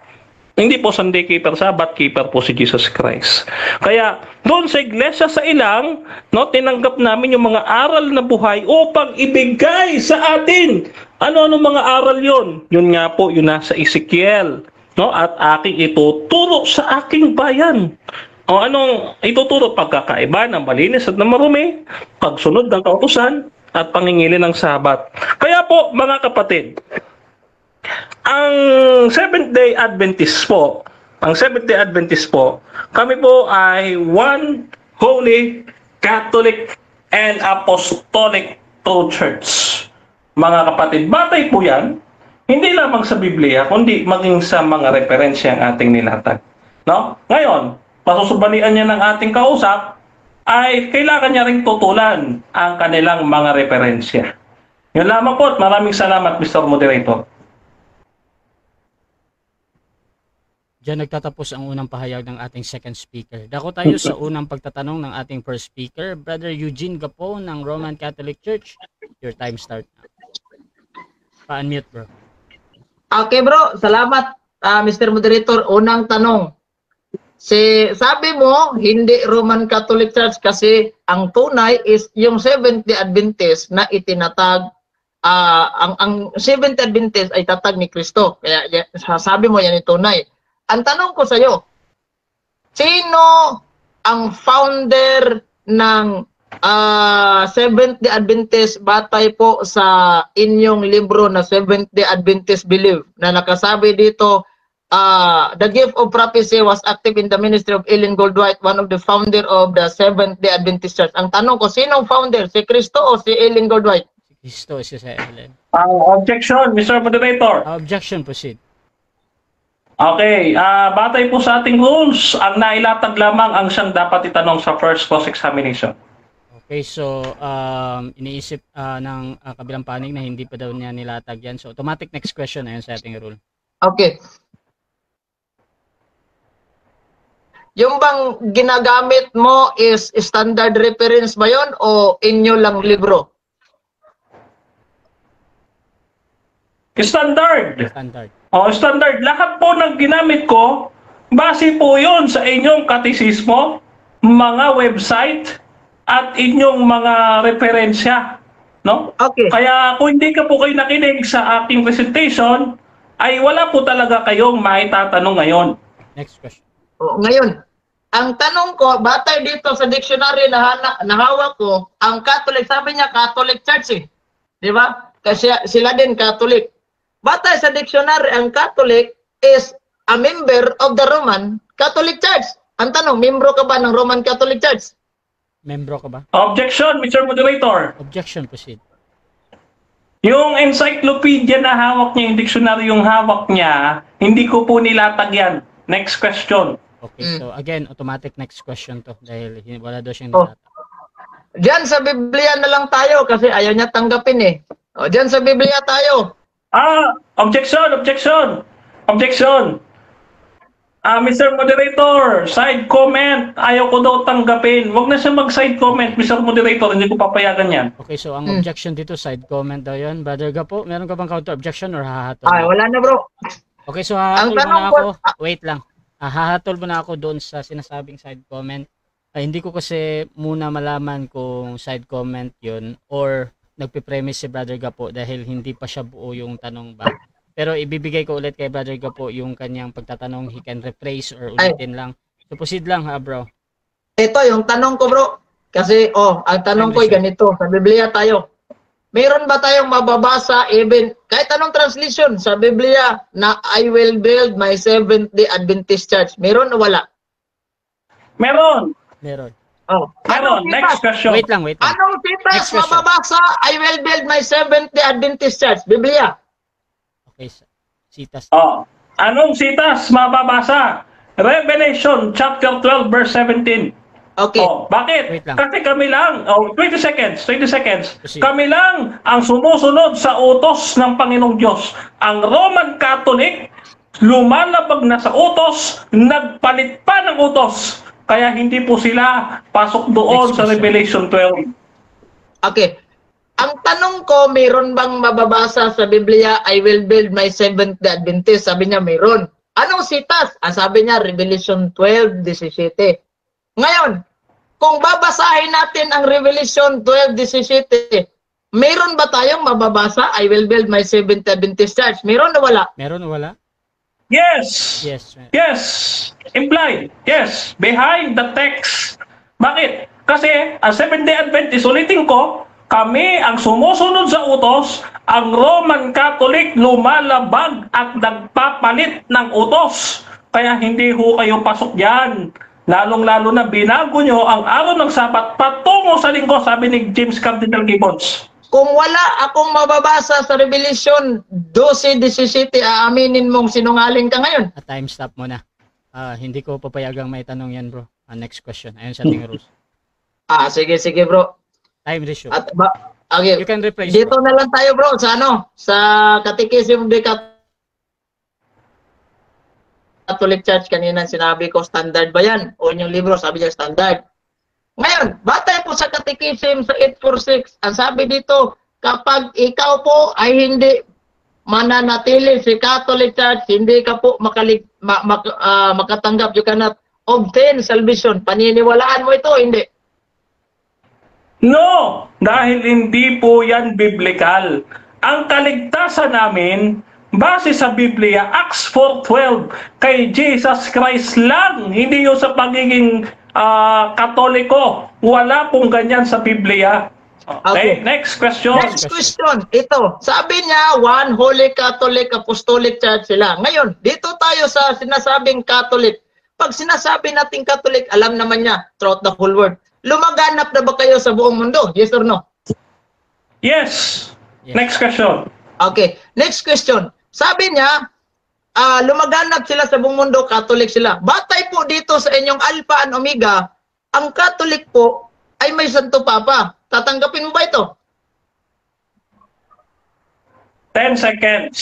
Hindi po Sunday keeper, Sabbath keeper po si Jesus Christ. Kaya doon sa iglesia sa ilang, tinanggap namin yung mga aral na buhay upang ibigay sa atin. Ano mga aral yon? Yun nga po, yun nasa Ezekiel. At aking ituturo sa aking bayan. Anong ituturo? Pagkakaiba ng malinis at ng marumi, pagsunod ng kautusan, at pangingili ng Sabat. Kaya po, mga kapatid, ang Seventh-day Adventist po, kami po ay one holy, Catholic, and Apostolic true church. Mga kapatid, batay po yan, hindi lamang sa Biblia, kundi maging sa mga referensya ang ating nilatag. Ngayon, pasusubalian niya ng ating kausap, ay kailangan niya ring tutulan ang kanilang mga referensya. Yun lamang po at maraming salamat, Mr. Moderator. Diyan nagtatapos ang unang pahayag ng ating second speaker. Dako tayo sa unang pagtatanong ng ating first speaker, Brother Eugene Gapo ng Roman Catholic Church. Your time start now. Pa-unmute, bro. Okay bro, salamat Mr. Moderator. Unang tanong. Sabi mo, hindi Roman Catholic Church kasi ang tunay is yung Seventh-day Adventist na itinatag. Ang Seventh-day Adventist ay tatag ni Kristo. Kaya sabi mo yan yung tunay. Ang tanong ko sa iyo, sino ang founder ng Seventh-day Adventist batay po sa inyong libro na Seventh-day Adventist Believe na nakasabi dito, the gift of prophecy was active in the ministry of Ellen Goldwhite, one of the founder of the Seventh-day Adventist Church. Ang tanong ko, sinong founder? Si Kristo o si Ellen Goldwhite? Si Kristo, si Ellen. Objection, Mr. Moderator. Objection, proceed. Okay, batay po sa ating rules, ang nailatag lamang ang siyang dapat itanong sa first cross-examination. Okay, so iniisip ng kabilang panig na hindi pa daw niya nilatag yan. So automatic next question ayon sa ating rule. Okay. Yung bang ginagamit mo is standard reference ba yun o inyo lang libro? Standard. Standard. Standard. Lahat po ng ginamit ko, base po yun sa inyong katisismo, mga website, at inyong mga referensya. No? Okay. Kaya kung hindi ka po kayo nakinig sa aking presentation, ay wala po talaga kayong maitatanong ngayon. Next question. Ngayon, ang tanong ko, batay dito sa dictionary na hawak ko, ang Catholic, sabi niya Catholic Church eh. Di ba? Kasi sila din Catholic. Batay sa dictionary, ang Catholic is a member of the Roman Catholic Church. Ang tanong, membro ka ba ng Roman Catholic Church? Membro ka ba? Objection, Mr. Moderator. Objection, proceed. Yung encyclopedia na hawak niya, yung dictionary yung hawak niya, hindi ko po nilatag yan. Next question. Okay, so again, automatic next question to dahil wala daw siyang nilatag. Diyan sa Biblia na lang tayo kasi ayaw niya tanggapin eh. Diyan sa Biblia tayo. Objection. Mr. Moderator, side comment. Ayaw ko daw tanggapin. Huwag na siya mag-side comment, Mr. Moderator. Hindi ko papayagan yan. Okay, so ang objection dito, side comment daw yun. Brother Gapo, meron ka bang counter objection or hahatol? Wala na bro. Okay, so hahatol muna ako. Wait lang. Hahatol muna ako doon sa sinasabing side comment. Hindi ko kasi muna malaman kung side comment yun or nagpipremise si Brother Gapo dahil hindi pa siya buo yung tanong ba. Pero ibibigay ko ulit kay Brother Gapo yung kanyang pagtatanong. He can rephrase or ulitin lang. So proceed lang ha bro. Ito yung tanong ko bro. Kasi ang tanong ko ay ganito. Sa Biblia tayo. Meron ba tayong mababasa even kahit anong translation sa Biblia na I will build my Seventh-day Adventist Church? Meron o wala? Meron. Anong Next question. Wait lang. Anong sitas mababasa I will build my Seventh-day Adventist Church? Biblia. Okay, sitas. Anong sitas mababasa? Revelation chapter 12 verse 17. Okay. Bakit? Wait lang. Kasi kami lang, 20 seconds. Proceed. Kami lang ang sumusunod sa utos ng Panginoong Diyos. Ang Roman Catholic, lumalabag na sa utos, nagpalit pa ng utos. Kaya hindi po sila pasok doon sa Revelation 12. Okay. Ang tanong ko, mayroon bang mababasa sa Biblia, I will build my Seventh-day Adventist? Sabi niya, mayroon. Anong sitas? Sabi niya, Revelation 12:17. Ngayon, kung babasahin natin ang Revelation 12:17, mayroon ba tayong mababasa, I will build my Seventh-day Adventist Church? Mayroon o wala? Meron o wala? Yes. Yes. Implied. Yes. Behind the text. Bakit? Kasi ang Seventh-day Adventist, ulitin ko, kami ang sumusunod sa utos, ang Roman Catholic lumalabag at nagpapalit ng utos. Kaya hindi ho kayo pasok dyan. Lalong-lalo na binago nyo ang araw ng Sabat patungo sa linggo, sabi ni James Cardinal Gibbons. Kung wala akong mababasa sa Revelation 12:17, aaminin mong sinungaling ka ngayon. Time stop muna. Hindi ko papayagang may tanong yan bro. Next question. Ayon sa ating rules. Sige, sige bro. Time ratio. At okay. You can replace. Dito na lang tayo bro sa sa Catechism de Catholic Church. Kanina sinabi ko standard ba yan? O yung libro sabi niya standard. Ngayon, batay po sa Catechism sa 846, ang sabi dito, kapag ikaw po ay hindi mananatili si Catholic Church, hindi ka po makatanggap, you cannot obtain salvation. Paniniwalaan mo ito, hindi? No, dahil hindi po yan biblical. Ang kaligtasan namin, base sa Biblia, Acts 4:12, kay Jesus Christ lang, hindi yung sa pagiging Katoliko. Wala pong ganyan sa Biblia. Okay, next question. Next question, ito. Sabi niya, one Holy Catholic Apostolic Church sila. Ngayon, dito tayo sa sinasabing Catholic. Pag sinasabi natin Catholic, alam naman niya, throughout the whole world. Lumaganap na ba kayo sa buong mundo? Yes or no? Yes. Next question. Okay, next question. Sabi niya, lumaganap sila sa buong mundo, Catholic sila. Batay po dito sa inyong Alpha and Omega, ang Catholic po ay may Santo Papa. Tatanggapin mo ba ito? 10 seconds.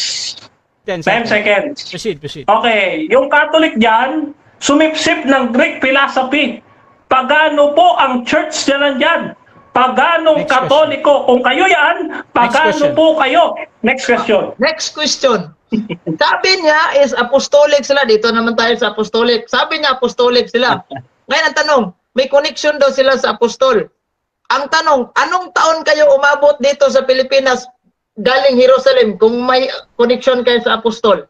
10 seconds. Proceed. Okay, yung Catholic dyan, sumipsip ng Greek philosophy. Pagano po ang church nila nandyan? Paganong Katoliko. Kung kayo yan, pagano po kayo? Next question. Next question. Sabi niya is apostolic sila. Dito naman tayo sa apostolic. Sabi niya apostolic sila. Ngayon ang tanong, may connection daw sila sa apostol. Ang tanong, anong taon kayo umabot dito sa Pilipinas galing Jerusalem kung may connection kayo sa apostol?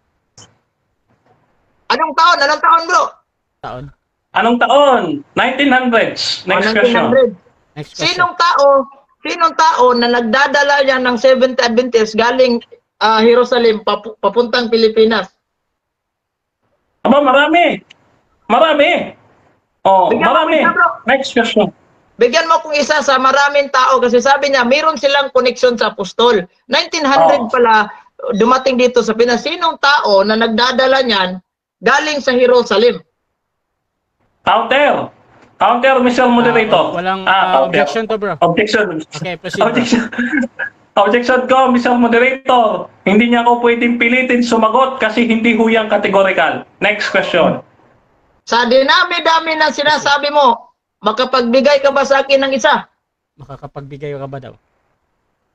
Anong taon? Anong taon bro? Anong taon? 1900s. Next question. 1900. Next question. Sinong tao na nagdadala yan ng Seventh Adventist galing Jerusalem papuntang Pilipinas? Aba, marami. Oh, marami. Next question. Bigyan mo kung isa sa maraming tao kasi sabi niya mayroon silang connection sa apostol. 1900 pala dumating dito sa Pinas. Sinong tao na nagdadala niyan galing sa Jerusalem? Counter, Mr. Moderator. Walang counter. objection to bro. Objection. Okay, proceed. Objection ko, Mr. Moderator. Hindi niya ako pwedeng pilitin sumagot kasi hindi huyang categorical. Next question. Sa dinami-dami na sinasabi mo, makapagbigay ka ba sa akin ng isa? Makakapagbigay ka ba daw?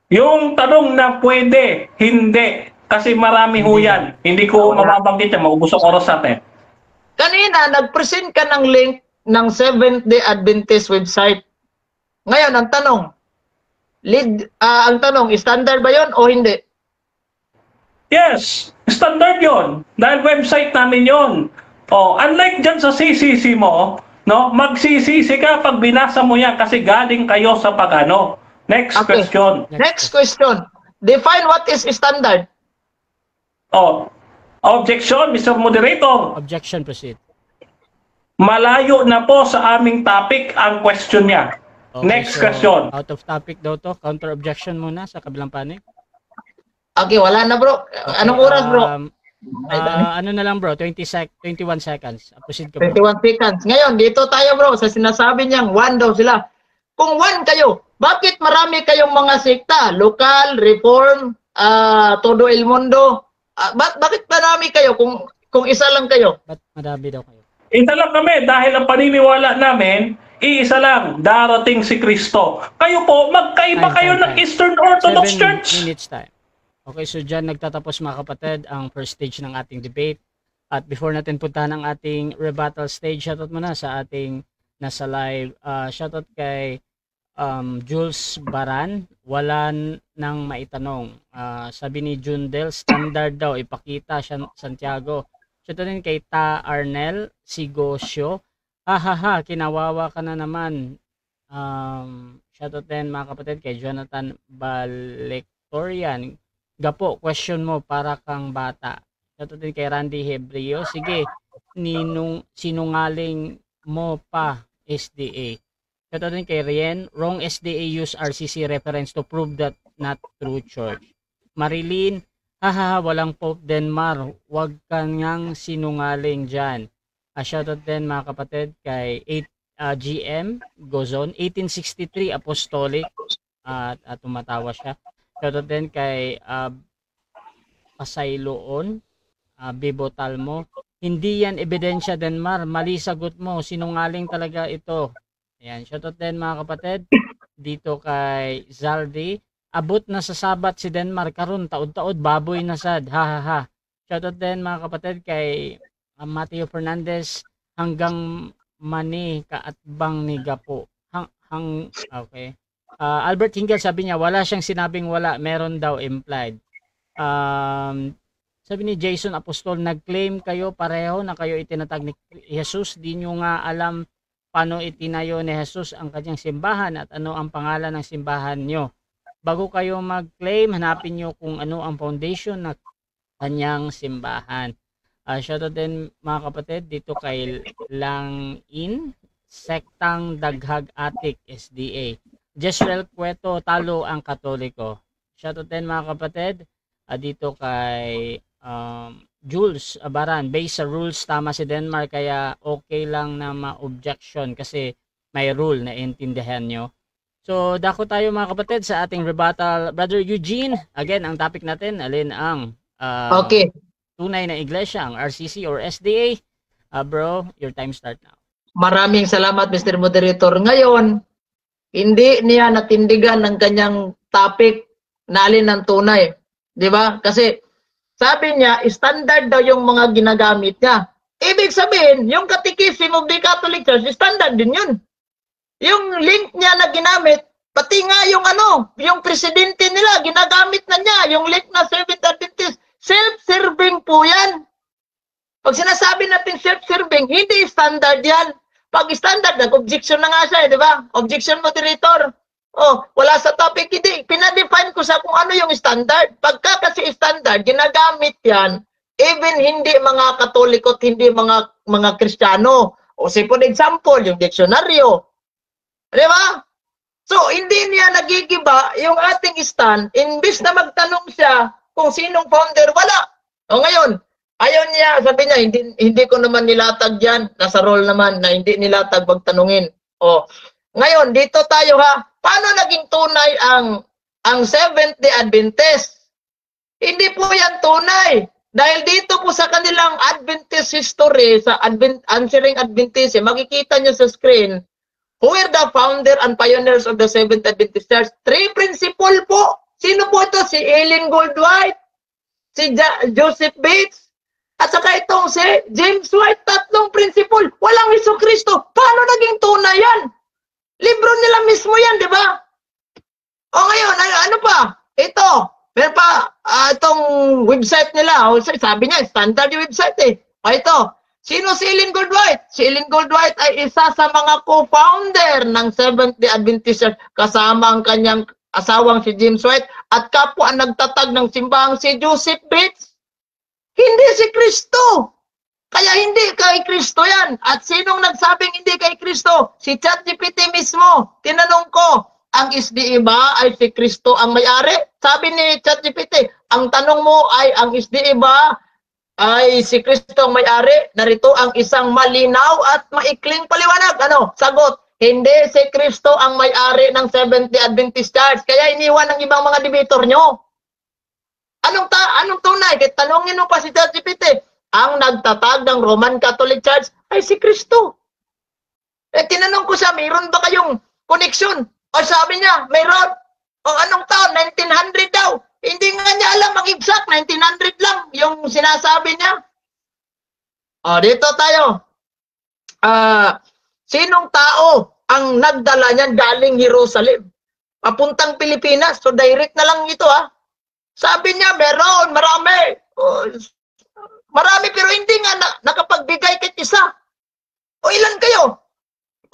Yung tanong na pwede, hindi. Kasi marami huyan. Hindi ko mababanggit yan. Maubos ang oras natin. Kanina, nag-present ka ng link ng Seventh-day Adventist website. Ngayon, ang tanong, standard ba yon o hindi? Yes, standard yon. Dahil website namin yon. Oh, unlike dyan sa CCC mo, no, magsisisi ka pag binasa mo yan kasi galing kayo sa pagano. Next question. Next question. Define what is standard. Oh, objection, Mr. Moderator. Objection, proceed. Malayo na po sa aming topic ang question niya. Okay, Next so, question. Out of topic daw to. Counter objection muna sa kabilang panig. Okay, wala na bro. Anong oras bro? Ano na lang bro, 21 seconds. Proceed ka bro. 21 seconds. Ngayon, dito tayo bro, sa sinasabi niyang one daw sila. Kung one kayo, bakit marami kayong mga sekta? Lokal, Reform, Todo El Mundo. Bakit marami kayo kung isa lang kayo? Ba't madami daw kayo? Isa lang kami dahil ang paniniwala namin, iisa lang, darating si Kristo. Kayo po, magkaiba kayo ng Eastern Orthodox 7 Church. minutes time. Okay, so dyan nagtatapos mga kapatid ang first stage ng ating debate. At before natin puntahan ang ating rebuttal stage, shoutout muna sa ating nasa live. Shoutout kay Jules Baran, wala nang maitanong. Sabi ni Jundel, standard daw, ipakita siya Santiago. Shoutout din kay Ta Arnel Sigosyo. Hahaha, kinawawa ka na naman. Shoutout din mga kapatid kay Jonathan Balectorian. Gapo, question mo para kang bata. Shoutout din kay Randy Hebreo. Sige, sinungaling mo pa SDA. Shoutout din kay Rien. Wrong SDA use RCC reference to prove that not true church. Marilyn, haha, walang Pope Denmar. Huwag ka ngang sinungaling dyan. Shoutout din mga kapatid kay GM Gozon, 1863 Apostolic, at tumatawa siya. Shoutout din kay Pasayloon, Bibo Talmo. Hindi yan ebidensya, Denmar. Mali sagot mo. Sinungaling talaga ito. Ayan. Shoutout din mga kapatid. Dito kay Zaldi. Abot na sa sabat si Denmar karon taod-taod baboy na sad. Ha ha ha. Shoutout din mga kapatid kay Mateo Fernandez. Hanggang mani kaatbang ni Gapo. Okay. Albert Hingal sabi niya wala siyang sinabing wala. Meron daw implied. Sabi ni Jason Apostol, nag-claim kayo pareho na kayo itinatag ni Jesus. Di nyo nga alam paano itinayo ni Jesus ang kanyang simbahan at ano ang pangalan ng simbahan nyo. Bago kayo mag-claim, hanapin nyo kung ano ang foundation ng kanyang simbahan. Shoutout din mga kapatid dito kay Langin, Sektang Daghag Atik, SDA. Jezreel Cueto, talo ang Katoliko. Shoutout din mga kapatid dito kay Jules Abaran, based sa rules tama si Denmark kaya okay lang na ma-objection kasi may rule na intindihan nyo. So dako tayo mga kapatid sa ating rebuttal. Brother Eugene, again ang topic natin, alin ang Okay. tunay na iglesia, ang RCC or SDA? Bro, your time start now. Maraming salamat, Mr. Moderator. Ngayon, hindi niya natindigan ng kanyang topic na alin ang tunay. Di ba? Kasi sabi niya, standard daw yung mga ginagamit niya. Ibig sabihin, yung Catechism of the Catholic Church, standard din yun. Yung link niya na ginamit, pati nga yung yung presidente nila, ginagamit na niya, yung link na Seventh Adventist, self-serving po yan. Pag sinasabi natin self-serving, hindi standard yan. Pag standard, nag-objection na nga siya, di ba? Objection moderator. Oh, wala sa topic, hindi. Pinadefine ko sa kung ano yung standard. Pagka kasi standard, ginagamit yan, even hindi mga Katoliko at hindi mga Kristiyano. O say for example, yung diksyonaryo. Di ba? So, hindi niya nagigiba yung ating stand, imbis na magtanong siya kung sinong founder, wala. O ngayon, ayaw niya, sabi niya, hindi ko naman nilatag yan. Nasa role naman na hindi nilatag magtanungin. O, ngayon, dito tayo ha. Paano naging tunay ang Seventh-day Adventist? Hindi po yan tunay. Dahil dito po sa kanilang Adventist history, sa Answering Adventism, makikita nyo sa screen, who were the founder and pioneers of the Seventh Adventist Church? 3 principle po. Sino po ito? Si Ellen Goldwhite, si Joseph Bates, at saka itong si James White. 3 principle. Walang Jesucristo. Paano naging tunay yan? Libro nila mismo yan, di ba? O ngayon, ano pa? Ito, meron pa, itong website nila. O, sabi niya, standard yung website eh. O ito, sino si Ellen Goldwhite? Si Ellen Goldwhite ay isa sa mga co-founder ng Seventh-day Adventist Church, kasama ang kanyang asawang si James White, at kapwa ang nagtatag ng simbahang si Joseph Bates. Hindi si Kristo. Kaya hindi kay Kristo yan. At sinong nagsabing hindi kay Kristo? Si ChatGPT mismo. Tinanong ko, ang SDA ba ay si Kristo ang may-ari? Sabi ni ChatGPT, ang tanong mo ay ang SDA ba ay si Kristo ang may-ari? Narito ang isang malinaw at maikling paliwanag. Ano? Sagot, hindi si Kristo ang may-ari ng Seventh-day Adventist Church. Kaya iniwan ng ibang mga debator nyo. Anong tunay? Tanongin mo pa si ChatGPT. Ang nagtatag ng Roman Catholic Church ay si Kristo. Tinanong ko siya, mayroon ba kayong connection? O sabi niya, mayroon. O anong taon? 1900 daw. Hindi nga niya alam ang exact, 1900 lang yung sinasabi niya. O dito tayo. Sinong tao ang nagdala niyan galing Jerusalem? Papuntang Pilipinas. So direct na lang ito ha. Sabi niya, meron, marami. Marami pero hindi nga nakapagbigay kahit isa. O ilan kayo?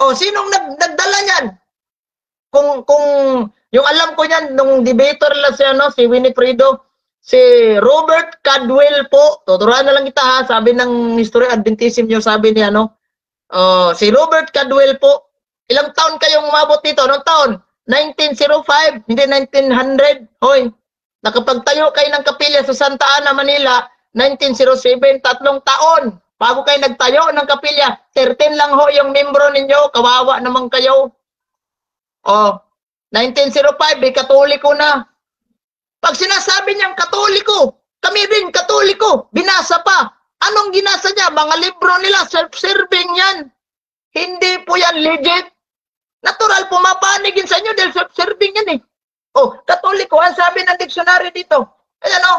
O sinong nagdala niyan? Kung yung alam ko niyan nung debater lang siya si Winifredo, si Robert Cadwell po. Tuturuan na lang kita ha, sabi ng History Adventism yung sabi niya si Robert Cadwell po. Ilang taon kayong umabot dito? Anong taon? 1905, hindi 1900. Hoy, nakapagtayo kayo ng kapilya sa Santa Ana, Manila. 1907, 3 taon. Bago kayo nagtayo ng kapilya, 13 lang ho yung membro ninyo, kawawa naman kayo. Oh, 1905, katoliko na. Pag sinasabi niyang katoliko, kami rin katoliko, binasa pa. Anong ginasa niya? Mga libro nila, self-serving yan. Hindi po yan legit. Natural, pumapanigin sa inyo dahil self-serving yan eh. Oh, katoliko, ang sabi ng dictionary dito. Ayan o,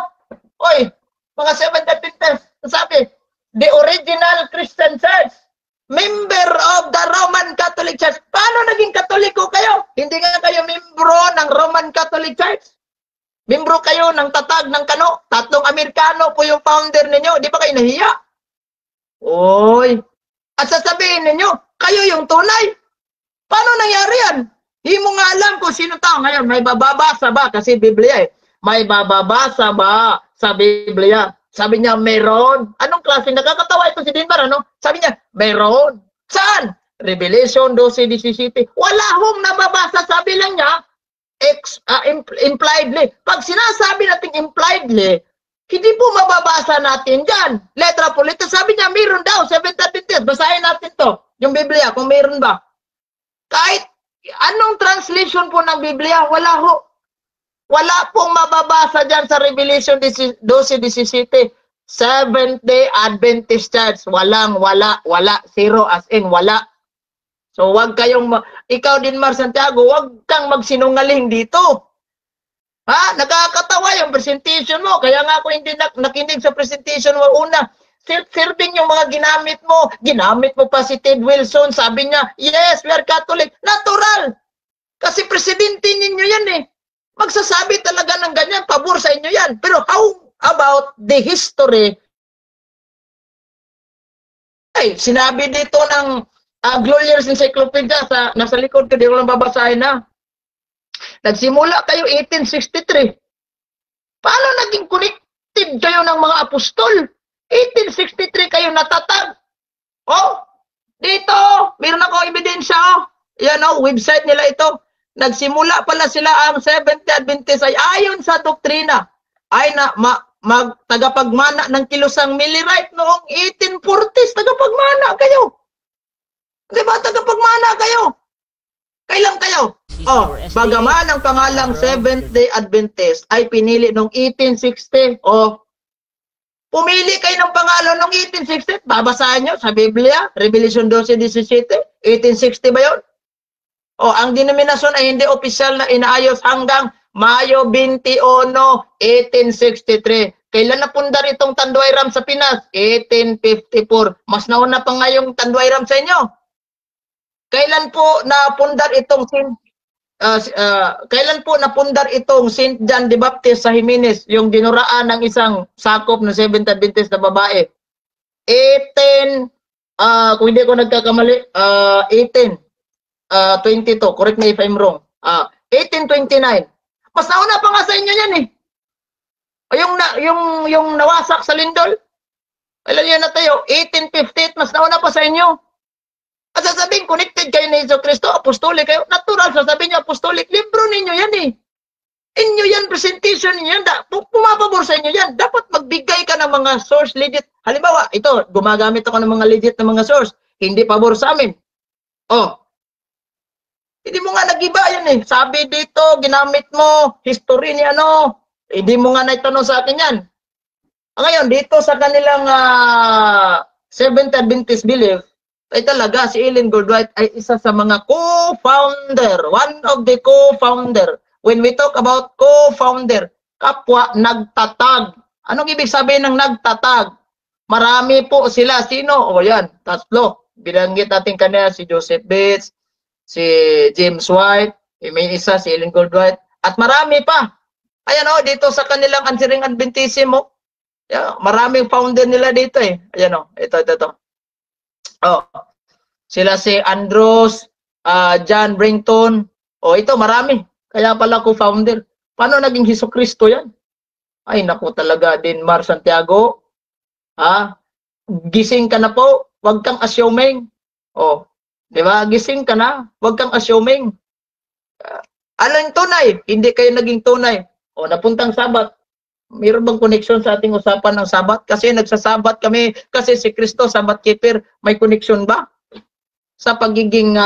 oy, mga Seventh Adventists, sabi, the original Christian Church, member of the Roman Catholic Church. Paano naging katoliko kayo? Hindi nga kayo membro ng Roman Catholic Church. Membro kayo ng tatag ng kano. 3 Amerikano po yung founder ninyo. Di ba kayo nahiya? Oy. At sasabihin ninyo, kayo yung tunay. Paano nangyari yan? Hindi mo nga alam kung sino tao. Ngayon, may bababasa ba? Kasi Biblia eh. May bababasa ba sa Biblia? Sabi niya, meron. Anong klase? Nakakatawa ito si Dinbar, ano? Sabi niya, meron. Saan? Revelation 12:17. Wala hong nababasa. Sabi lang niya, impliedly. Pag sinasabi natin impliedly, hindi po mababasa natin dyan. Letra po letra. Sabi niya, meron daw. 7th Adventist. Basahin natin to. Yung Biblia, kung meron ba. Kahit anong translation po ng Biblia, wala ho. Wala pong mababasa dyan sa Revelation 12:17. Seventh-day Adventist Church. Walang, wala. Zero as in, wala. So, wag kayong, ikaw din, Mar Santiago, wag kang magsinungaling dito. Ha? Nakakatawa yung presentation mo. Kaya nga ako hindi nakinig sa presentation mo una. Self-serving yung mga ginamit mo. Ginamit mo pa si Ted Wilson. Sabi niya, yes, we are Catholic. Natural. Kasi presidente ninyo yan eh. Magsasabi talaga ng ganyan, pabor sa inyo yan. Pero how about the history? Ay, sinabi dito ng Glorious Encyclopedia, nasa likod ko, di ko lang babasahin na. Nagsimula kayo 1863. Paano naging connected kayo ng mga apostol? 1863 kayo natatag. Oh, dito, meron ako ebidensya. Oh. Yan o, website nila ito. Nagsimula pala sila ang Seventh Adventist ay ayon sa doktrina ay na tagapagmana ng kilusang Millerite noong 1840s. Tagapagmana kayo. Diba tagapagmana kayo? Kailan kayo? Oh, bagaman ang pangalang Seventh-day Adventist ay pinili noong 1860. Oh, pumili kayo ng pangalan noong 1860. Babasahin nyo sa Biblia, Revelation 12:17. 1860 ba yun? Oh, ang denominasyon ay hindi opisyal na inaayos hanggang Mayo 21, 1863. Kailan napundar itong Tanduay-Ram sa Pinas? 1854. Mas nauna pa nga yung Tanduay-Ram sa inyo. Kailan po napundar itong St. John the Baptist sa Jimenez, yung dinuraan ng isang sakop ng Seventh Adventist na babae? 18 kung hindi ko nagkakamali, 1822, correct me if I'm wrong. 1829. Mas nauna pa nga sa inyo yan eh. Yung nawasak sa lindol. Kailan yan na tayo? 1858, mas nauna pa sa inyo. At sasabihin, connected kayo ni Jesu Cristo, apostolic kayo. Natural, sasabihin niyo, apostolic. Libro ninyo yan eh. Inyo yan, presentation ninyo yan. Pumapabor sa inyo yan. Dapat magbigay ka ng mga source legit. Halimbawa, ito, gumagamit ako ng mga legit na mga source. Hindi pabor sa amin. Oh. Hindi mo nga nag-iba yan eh. Sabi dito, ginamit mo, history ni ano. Hindi mo nga naitanong sa akin yan. Ngayon, dito sa kanilang Seventh Adventist belief, ay talaga si Ellen Goldwhite ay isa sa mga co-founder, one of the co-founder. When we talk about co-founder, kapwa nagtatag. Anong ibig sabihin ng nagtatag? Marami po sila. Sino? O yan, 3. Binanggit natin kanina si Joseph Bates, si James White, may isa si Ellen Goldwhite, at marami pa. Ayan o, dito sa kanilang Answering Adventism, maraming founder nila dito eh. Ayan o, ito. Oh, sila si Andros, John Brington. Oh, ito marami. Kaya pala ko founder. Paano naging Jesucristo yan? Ay, naku talaga din, Mar Santiago. Gising ka na po. Huwag kang assuming. Oh, di ba? Gising ka na. Huwag kang assuming. Ano yung tunay? Hindi kayo naging tunay. O, napuntang Sabat. Mayroon bang connection sa ating usapan ng Sabat? Kasi nagsasabat kami, kasi si Kristo, Sabat keeper, may connection ba? Sa pagiging,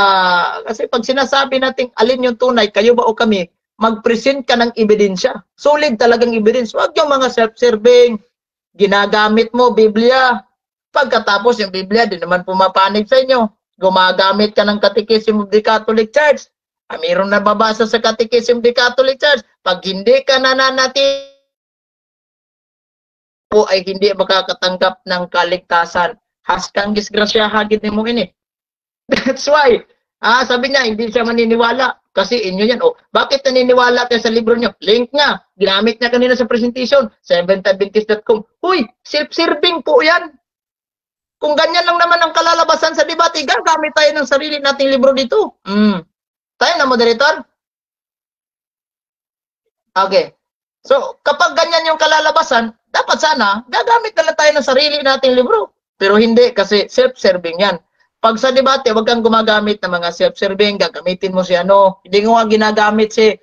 kasi pag sinasabi natin alin yung tunay, kayo ba o kami, mag-present ka ng ebidensya. Solid talagang evidence. Huwag yung mga self-serving, ginagamit mo, Biblia. Pagkatapos yung Biblia, di naman pumapanig sa inyo. Gumagamit ka ng Catechism of the Catholic Church. Mayroon na babasa sa Catechism of the Catholic Church. Pag hindi ka nananatili, po ay hindi makakatanggap ng kaligtasan. Haskang disgrasya hagit ni mo ini. That's why, sabi niya, hindi siya maniniwala. Kasi inyo yan. Bakit naniniwala kayo sa libro niyo? Link nga. Ginamit niya kanina sa presentation. SeventhAdventist.com. Uy, self-serving po yan. Kung ganyan lang naman ang kalalabasan sa debate, gagamit tayo ng sarili nating libro dito. Tayo na, moderator? Okay. So, kapag ganyan yung kalalabasan, dapat sana, gagamit na lang tayo ng sarili nating libro. Pero hindi, kasi self-serving yan. Pag sa debate, wag kang gumagamit ng mga self-serving, gagamitin mo si ano. Hindi ko nga ginagamit si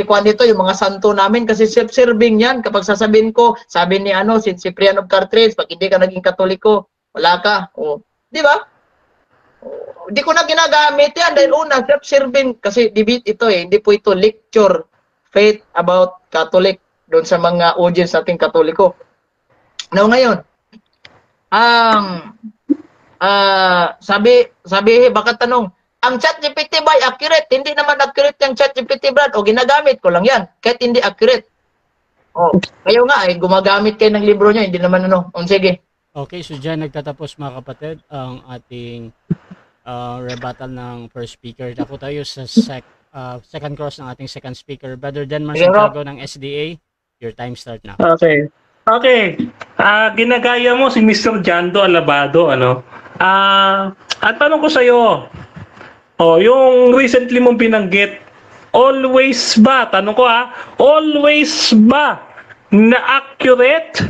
Juan dito, yung mga santo namin, kasi self-serving yan. Kapag sasabihin ko, sabi ni si Cyprian of Carthage, pag hindi ka naging Katoliko, wala ka. Di ba? Hindi ko na ginagamit yan dahil una, self-serving, kasi debate ito hindi po ito lecture, faith about Catholic, doon sa mga audience nating Katoliko. Now ngayon, sabi, baka tanong, ang ChatGPT ba ay accurate? Hindi naman accurate yung ChatGPT, Brad. Ginagamit ko lang yan, kahit hindi accurate. Kayo nga, gumagamit kayo ng libro niya, hindi naman sige. Okay, so dyan nagtatapos mga kapatid ang ating rebuttal ng first speaker. Dako tayo sa second cross ng ating second speaker. Brother Denmar Santiago ng SDA, your time start now. Okay. Ginagaya mo si Mr. Jando Alabado, at tanong ko sa'yo, yung recently mong binanggit, always ba na accurate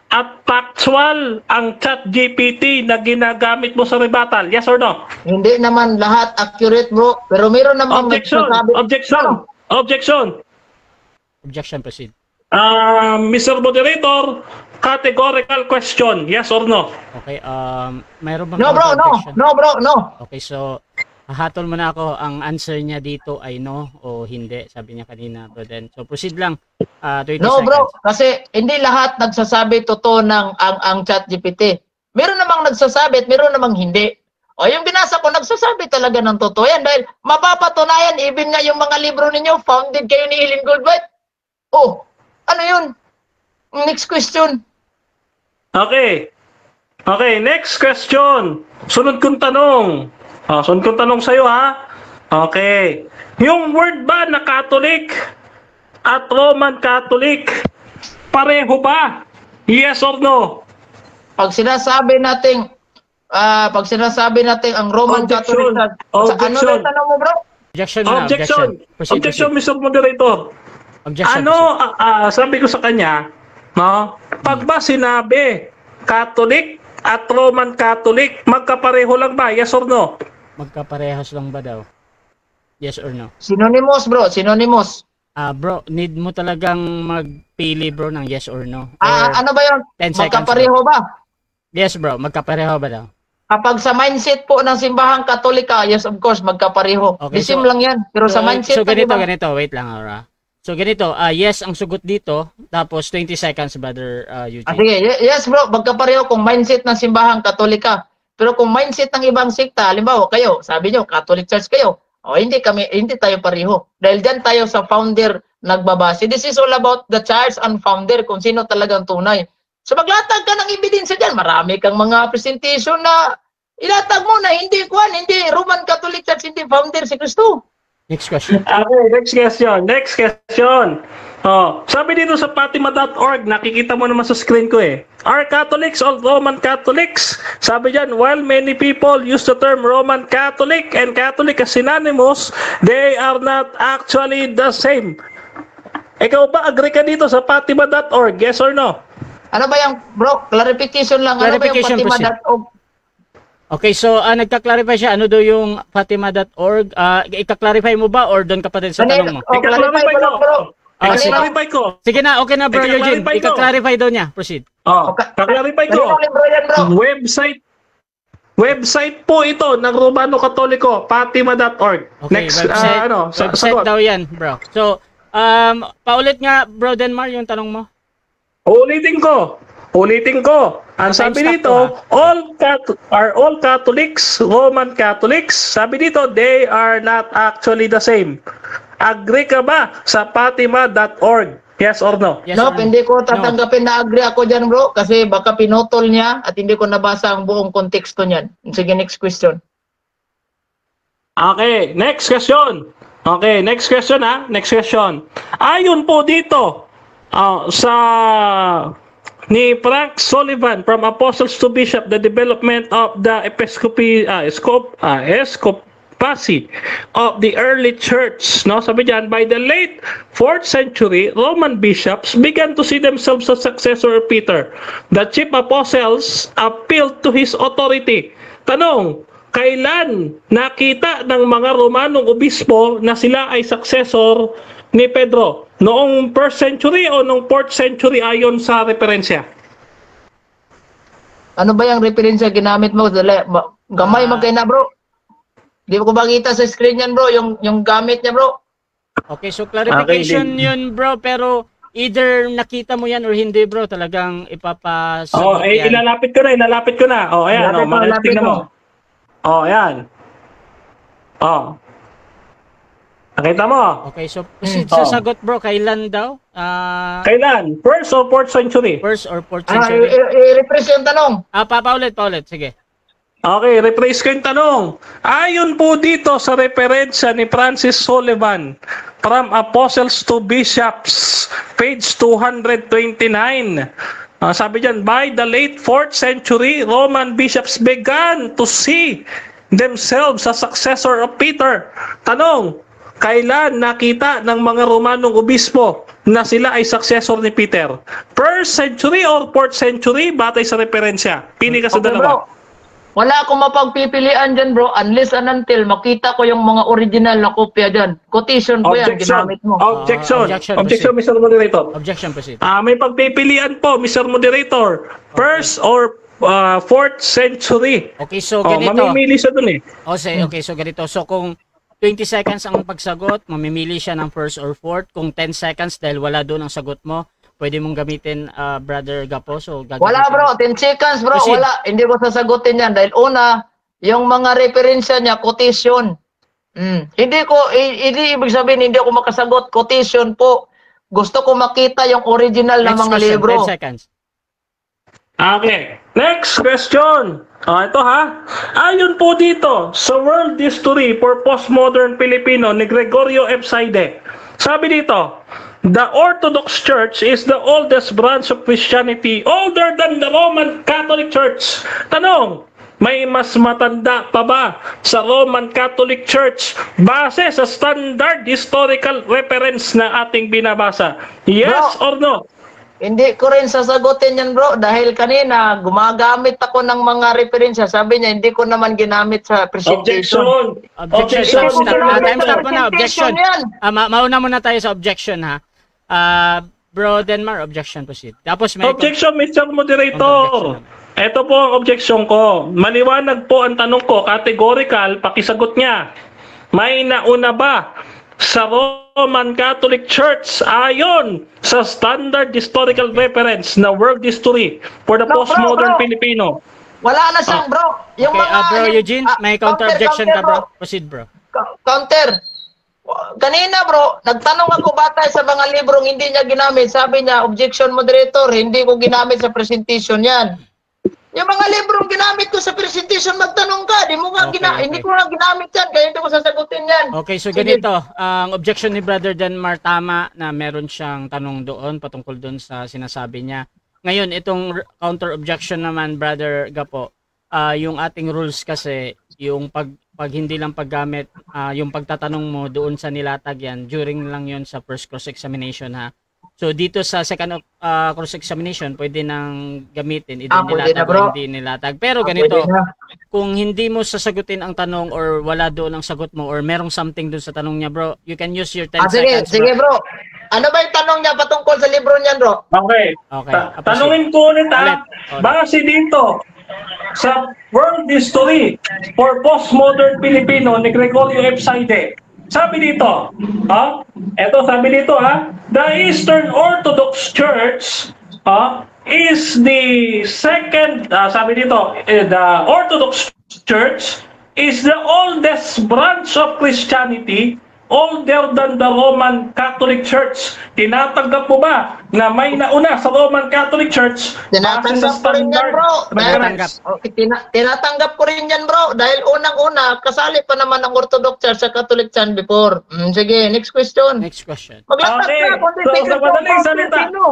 at factual ang ChatGPT na ginagamit mo sa rebuttal? Yes or no? Hindi naman lahat accurate, bro. Pero meron naman Objection, proceed. Mr. Moderator, categorical question, yes or no? Okay, mayroon bang No, bro, no. Okay, so hahatol mo na ako, ang answer niya dito ay no o hindi, sabi niya kanina, bro. Then, so proceed lang. 20 no, seconds. bro, kasi hindi lahat nagsasabi totoo ng ang ChatGPT. Meron namang nagsasabi at meron namang hindi. Yung binasa ko, nagsasabi talaga ng totoo yan dahil mapapatunayan, even nga yung mga libro ninyo, founded kayo ni Helen Goldwhite. Ano yun? Next question. Okay, next question. Sunod kong tanong. Sunod kong tanong sa'yo, ha? Okay. Yung word ba na Catholic at Roman Catholic, pareho ba? Yes or no? Pag sinasabi natin ang Roman Objection. Catholic, Objection. ano na tanong mo, bro? Objection. Objection, Mr. Moderator. Objection. Sabi ko sa kanya, pag ba sinabi Catholic at Roman Catholic, magkapareho lang ba? Yes or no? Magkaparehas lang ba daw? Yes or no? Synonymous, bro. Synonymous. Bro, need mo talagang magpili, bro, ng yes or no. Or Ano ba yun? 10 seconds. Magkapareho ba? Yes, bro. Magkapareho ba daw? Kapag sa mindset po ng simbahang Katolika, yes, of course, magkapareho. Okay, Disim lang yan. Pero sa mindset ng ganito. Wait lang, Aura. So, ganito. Yes, ang sugot dito. Tapos, 20 seconds, brother Eugene. Sige. Yes, bro. Magkapareho kung mindset ng simbahang Katolika. Pero kung mindset ng ibang sekta, halimbawa, kayo, sabi nyo, Catholic Church kayo. Hindi tayo pareho. Dahil dyan tayo sa founder nagbabase. This is all about the church and founder, kung sino talagang tunay. So maglatag ka ng ebidensya dyan. Marami kang mga presentation na ilatag mo na hindi Roman Catholic Church, hindi founder si Kristo. Next question. Okay, next question. Sabi dito sa Fatima.org, nakikita mo naman sa screen ko Are Catholics all Roman Catholics? Sabi dyan, while many people use the term Roman Catholic and Catholic as synonymous, they are not actually the same. Ikaw ba, agree ka dito sa Fatima.org? Yes or no? Ano ba yung, bro? Clarification lang. Ano ba yung Fatima.org? Okay, so nagka-clarify siya. Ano daw yung Fatima.org? Ika-clarify mo ba or doon ka pa din sa tanong mo? Clarify ko lang, bro. sige. Ika-clarify ko. Sige na, okay na bro Eugene. Ika-clarify ko. Ika-clarify daw niya. Proceed. Ika-clarify ko. Kaninong libro yan, bro? Website po ito ng Romano Katoliko, fatima.org. Okay, Next, website, website sagot. daw yan, bro. So, paulit nga, bro Denmar, yung tanong mo. Ulitin ko. Ang sabi Time stop dito, all Catholics, Roman Catholics, sabi dito, they are not actually the same. Agree ka ba sa fatima.org? Yes or no? Yes Nope, or no? hindi ko tatanggapin na agree ako dyan, bro. Kasi baka pinutol niya at hindi ko nabasa ang buong konteksto niyan. Sige, next question. Okay, next question. Next question. Ayon po dito sa ni Frank Sullivan from Apostles to Bishop, the development of the episcopacy of the early church, no? Sabi diyan, by the late 4th century, Roman bishops began to see themselves as successor of Peter. The chief apostles appealed to his authority. Tanong, kailan nakita ng mga Romanong obispo na sila ay successor ni Pedro? Noong 1st century o noong 4th century ayon sa referensya? Ano ba yung referensya ginamit mo? Gamay magkay na, bro. Di ko makita sa screen yan, bro. Yung gamit niya, bro. Okay, so clarification Okay, yun, bro, pero either nakita mo yan or hindi, bro, talagang ipapasagot yan. Ilalapit ko na. Ayan, tingnan mo. Ayan. Nakita mo? Okay, so proceed sa sagot, bro. Kailan daw? Kailan? 1st or 4th century? 1st or 4th century? I-represent tanong. Paulit. Sige. Okay, rephrase ko yung tanong. Ayon po dito sa referensya ni Francis Sullivan from Apostles to Bishops, page 229. Sabi dyan, by the late 4th century, Roman bishops began to see themselves as successor of Peter. Tanong, kailan nakita ng mga Romanong obispo na sila ay successor ni Peter? 1st century or 4th century batay sa referensya? Pili ka sa dalawa. Bro. Wala akong mapagpipilian dyan, bro, unless and until makita ko yung mga original na kopya dyan. Quotation ko yan, ginamit mo. Objection, Objection, Mr. Moderator. Objection, proceed. May pagpipilian po, Mr. Moderator. 1st or 4th century. Okay, so ganito. Mamimili siya dun eh. Okay, so ganito. So kung 20 seconds ang pagsagot, mamimili siya ng 1st or 4th. Kung 10 seconds dahil wala doon ang sagot mo, pwede mong gamitin, Brother Gapo. So, Wala, bro. 10 seconds, bro. Proceed. Wala. Hindi ko sasagutin yan. Dahil una, yung mga referensya niya, quotation. Hindi ibig sabihin, hindi ako makasagot. Quotation po. Gusto ko makita yung original na mga libro. 10 seconds. Okay. Next question. Ito ha. Ayon po dito sa World History for Postmodern Filipino ni Gregorio F. Saide. Sabi dito, the Orthodox Church is the oldest branch of Christianity, older than the Roman Catholic Church. Tanong, may mas matanda pa ba sa Roman Catholic Church base sa standard historical reference na ating binabasa? Yes or no? Hindi ko rin sasagutin yan, bro. Dahil kanina, gumagamit ako ng mga referensya. Sabi niya, hindi ko naman ginamit sa presentation. Objection. Time stop mo na. Objection. Yan. Mauna muna tayo sa objection, ha? Bro Denmar, objection, proceed. Tapos may Objection, Mr. Moderator. Ito po ang objection ko. Maliwanag po ang tanong ko. Categorical, pakisagot niya. May nauna ba sa Roman Catholic Church ayon sa standard historical reference na world history for the postmodern Filipino? Wala na siyang, bro. Yung okay, bro Eugene, may counter-objection ka, bro. Proceed, bro. Counter. Kanina, bro, nagtanong ako batay sa mga librong hindi niya ginamit. Sabi niya, objection moderator, hindi ko ginamit sa presentation yan. Yung mga librong ginamit ko sa presentation, magtanong ka. Di mo nga hindi ko nga ginamit yan, kaya hindi ko sasagutin yan. Okay, so ganito. Ang objection ni Brother Denmar, tama na meron siyang tanong doon, patungkol doon sa sinasabi niya. Ngayon, itong counter-objection naman, Brother Gapo, yung ating rules kasi, yung pag hindi lang paggamit, yung pagtatanong mo doon sa nilatag yan, during lang yon sa first cross-examination, ha. So dito sa second cross-examination, pwede nang gamitin, either nilatag o hindi nilatag. Pero ganito, kung hindi mo sasagutin ang tanong or wala doon ang sagot mo or merong something doon sa tanong niya, bro, you can use your 10 seconds, bro. Sige, bro. Ano ba yung tanong niya patungkol sa libro niyan, bro? Okay. Okay. Tanungin ko ulit Ulit. base dito sa world history for postmodern Filipino ni Gregorio F. Saide. Sabi dito, eto sabi dito the Eastern Orthodox Church is the second, sabi dito, the Orthodox Church is the oldest branch of Christianity, older than the Roman Catholic Church. Tinatanggap mo ba na may nauna sa Roman Catholic Church? Tinatanggap ko rin yan, bro. Tinatanggap. Okay, tinatanggap ko rin yan, bro. Dahil unang-una, kasali pa naman ang Orthodox Church sa Catholic Church before. Sige, next question. Next question. Maglatag Okay. ka, kundi So, tigil sa ko madaling ang salita. Pilipino.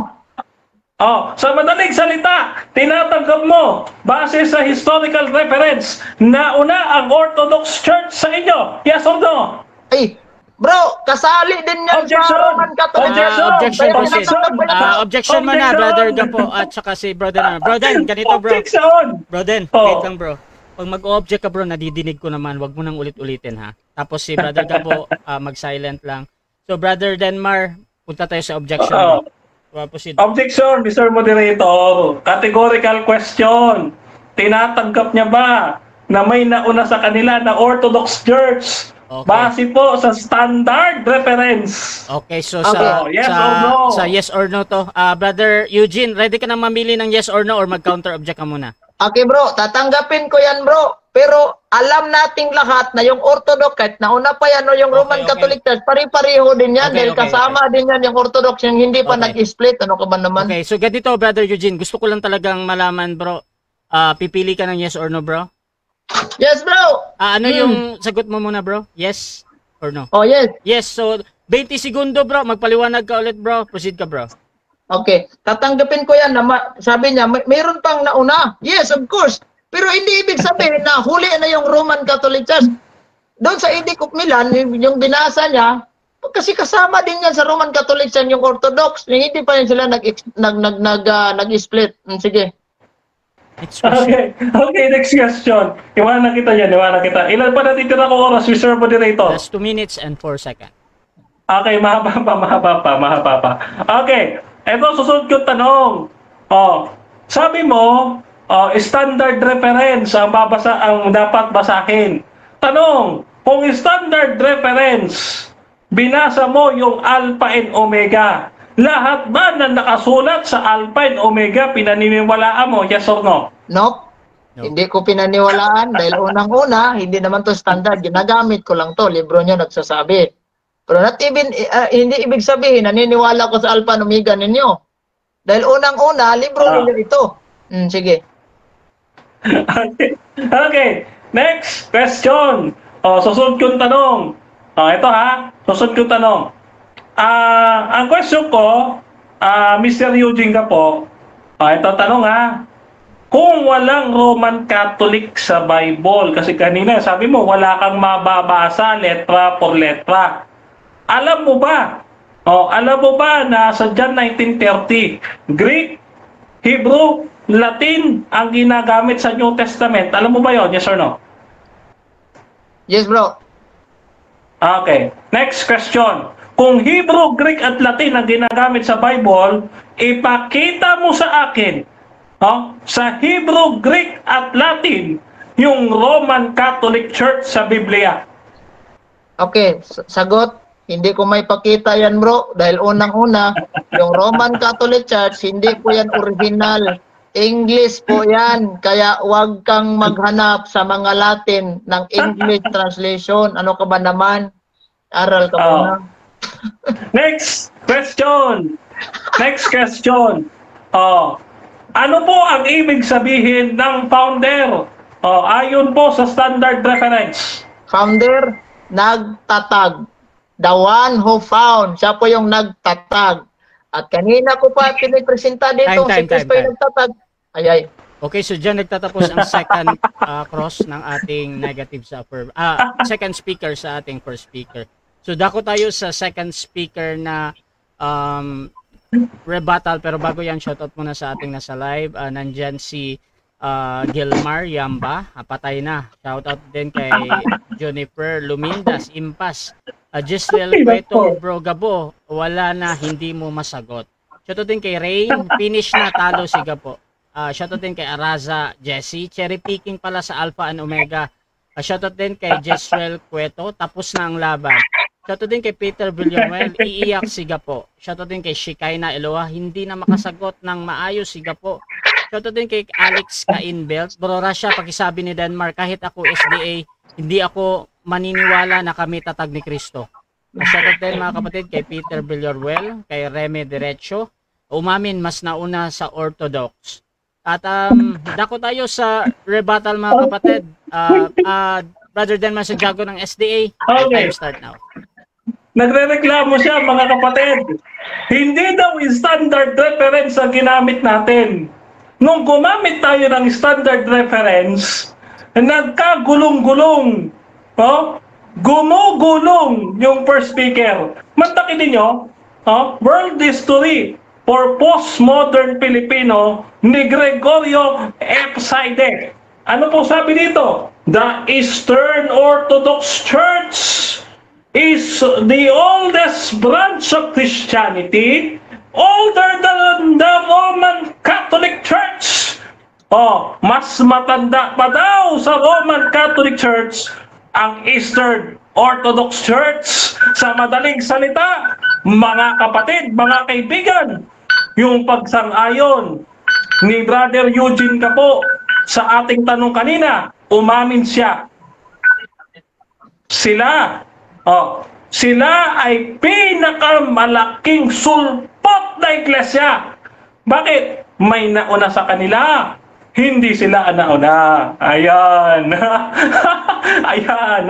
Sa madaling salita, tinatanggap mo base sa historical reference na una ang Orthodox Church sa inyo. Yes or no? Ay, bro, kasali din yan Objection! sa Roman Catholic Church. Objection, Kaya proceed. tinatanggap ko yan. Objection mo na, Objection! brother Gapo, at saka si brother na. Broden, ganito bro. Objection! Broden, Oh. wait lang bro. Pag mag-object ka bro, nadidinig ko naman, wag mo nang ulit-ulitin ha. Tapos si brother Gapo, mag-silent lang. So brother Denmar, punta tayo sa objection bro. Proceed. Objection, Mr. Moderator. Categorical question. Tinatagap niya ba na may nauna sa kanila na Orthodox Church? Okay. Base po sa standard reference. Okay, so Okay. Yes or no? sa yes or no to. Brother Eugene, ready ka na mamili ng yes or no or mag-counter object ka muna? Okay, bro, tatanggapin ko yan, bro. Pero alam nating lahat na yung Orthodox, kahit nauna pa yan o yung Roman Okay. Catholic Church, pari-pareho din yan. Okay, dahil kasama din yan yung Orthodox, yung hindi pa Okay. nag-split. Ano ka ba naman? Okay, so ganito brother Eugene, gusto ko lang talagang malaman bro. Pipili ka ng yes or no bro? Yes, bro. Ano yung sagot mo muna bro? Yes or no? Oh, yes. Yes, so 20 segundo bro, magpaliwanag ka ulit bro. Proceed ka bro. Okay, tatanggapin ko yan na sabi niya, mayroon pang nauna. Yes, of course. Pero hindi ibig sabihin na huli na yung Roman Catholic Church. Doon sa Edict of Milan, yung binasa niya, kasi kasama din yan sa Roman Catholic Church yung Orthodox. Hindi pa yan sila nag-split. Sige. Next question. Okay, next question. Iwanan kita yan, iwanan kita. Ilan pa natitira ko oras, Mr. Moderator? That's 2 minutes and 4 seconds. Okay, mahaba pa. Okay, eto susunod yung tanong. Sabi mo, standard reference ang dapat basahin. Tanong, kung standard reference, binasa mo yung Alpha and Omega, lahat ba na nakasulat sa Alpha and Omega pinaniniwalaan mo? Yes or no? Nope. No. Hindi ko pinaniwalaan dahil unang-una, hindi naman to standard. Ginagamit ko lang to. Libro niya nagsasabi. Pero not even, hindi ibig sabihin, naniniwala ko sa Alpha and Omega ninyo. Dahil unang-una, libro nila ito. Sige. Okay. Next question. Susunod yung tanong. Ito susunod yung tanong. Ang question ko, Mr. Eugene ka po, ito tanong kung walang Roman Catholic sa Bible, kasi kanina sabi mo wala kang mababasa letra por letra. Alam mo ba na sa John 19:30, Greek, Hebrew, Latin ang ginagamit sa New Testament? Alam mo ba yon? Yes or no? Yes, bro. Okay. Next question. Kung Hebrew, Greek at Latin ang ginagamit sa Bible, ipakita mo sa akin sa Hebrew, Greek at Latin yung Roman Catholic Church sa Biblia. Okay, sagot. Hindi ko may pakita yan, bro. Dahil unang-una, yung Roman Catholic Church, hindi po yan original. English po yan. Kaya huwag kang maghanap sa mga Latin ng English translation. Ano ka ba naman? Aral ka muna. Next question. Ano po ang ibig sabihin ng founder? Ayon po sa standard reference. Founder, nagtatag. The one who found. Siya po yung nagtatag. At kanina ko pa pinipresenta dito. Time. yung nagtatag. Ay. Okay, so dyan nagtatapos ang second cross ng ating negative sa second speaker sa ating first speaker. So dako tayo sa second speaker na rebuttal, pero bago yan, shoutout muna sa ating nasa live. Nandyan si Gilmar Yamba, patay na. Shoutout din kay Jennifer Lumindas Impas. Giselle Cueto, Bro Gabo, wala na, hindi mo masagot. Shoutout din kay Rain, finish na, talo si Gabo. Shoutout din kay Araza Jessie, cherry picking pala sa Alpha and Omega. Shoutout din kay Giselle Cueto, tapos na ang laban. Shoutout din kay Peter Villanuel, iiyak si Gapo. Shoutout din kay Shikaina Eloa, hindi na makasagot ng maayos si Gapo. Shoutout din kay Alex Kainbelt, Bro Rasha, pakisabi ni Denmark, kahit ako SDA, hindi ako maniniwala na kami tatag ni Kristo. Shoutout din mga kapatid kay Peter Villanuel, kay Reme Derecho, umamin mas nauna sa Orthodox. At dako tayo sa rebuttal mga kapatid. Brother Denmark Santiago ng SDA, time start now. Nagrereklamo siya mga kapatid. Hindi daw standard reference ang ginamit natin. Nung gumamit tayo ng standard reference, nagkagulong-gulong. Oh? Gumugulong yung first speaker. Mantakin ninyo, World History for Postmodern Filipino ni Gregorio F. Saide. Ano po sabi dito? The Eastern Orthodox Church is the oldest branch of Christianity, older than the Roman Catholic Church. Mas matanda pa daw sa Roman Catholic Church ang Eastern Orthodox Church. Sa madaling salita, mga kapatid, mga kaibigan, yung pagsang-ayon ni Brother Eugene Gapo sa ating tanong kanina, umamin siya. Sila ay pinakamalaking sulpot na iglesia. Bakit? May nauna sa kanila. Hindi sila nauna. Ayan. Ayan,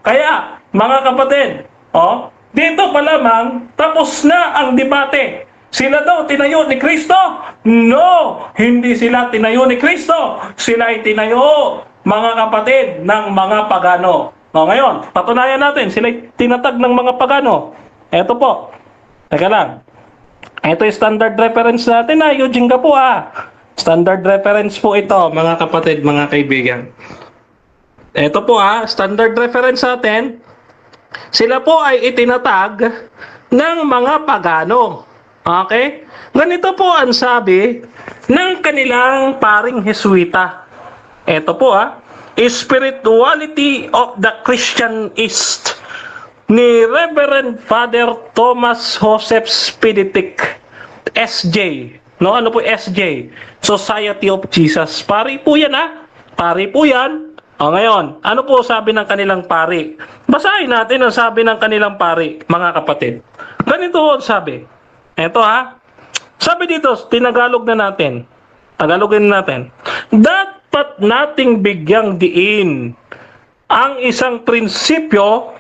kaya, mga kapatid, dito pa lamang, tapos na ang debate. Sila daw tinayo ni Kristo? No! Hindi sila tinayo ni Kristo. Sila ay tinayo, mga kapatid, ng mga pagano. Ngayon, patunayan natin, sila ay tinatag ng mga pagano. Eto po. Teka lang. Ito yung standard reference natin, Eugene Gapo, Standard reference po ito, mga kapatid, mga kaibigan. Ito po, standard reference natin. Sila po ay itinatag ng mga pagano. Okay? Ganito po ang sabi ng kanilang paring Jesuita. Ito po, Spirituality of the Christian East ni Reverend Father Thomas Joseph Speditic, SJ. No, ano po SJ? Society of Jesus. Pari po yan, Pari po yan. Ngayon, ano po sabi ng kanilang pari? Basahin natin ang sabi ng kanilang pari, mga kapatid. Ganito ang sabi. Ito, Sabi dito, tinagalog na natin. Tagalogin natin. Dapat nating bigyang diin ang isang prinsipyo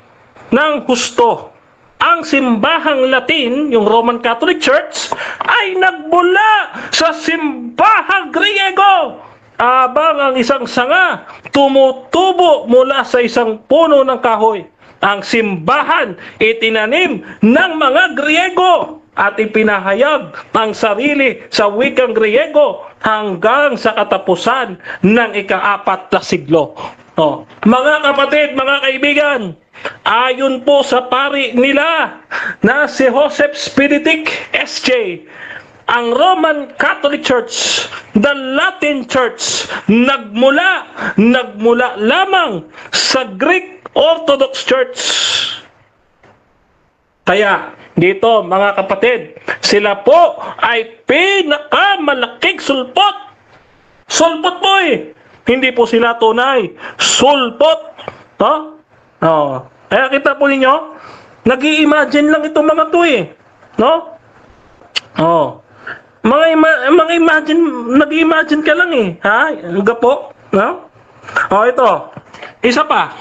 ng husto. Ang simbahang Latin, yung Roman Catholic Church, ay nagmula sa simbahang Griego. Abang ang isang sanga tumutubo mula sa isang puno ng kahoy. Ang simbahan itinanim ng mga Griego at ipinahayag ang sarili sa wikang Griego hanggang sa katapusan ng ika-4 na siglo. Mga kapatid, mga kaibigan, ayon po sa pari nila na si Joseph Speditic, SJ, ang Roman Catholic Church, the Latin Church, nagmula lamang sa Greek Orthodox Church. Kaya dito, mga kapatid, sila po ay pinakamalaking sulpot. Sulpot po Hindi po sila tunay. Sulpot. Kaya kita po ninyo, nag-i-imagine lang itong mga to No? Mga imagine, nag-i-imagine ka lang Gapo. No? Ito. Isa pa.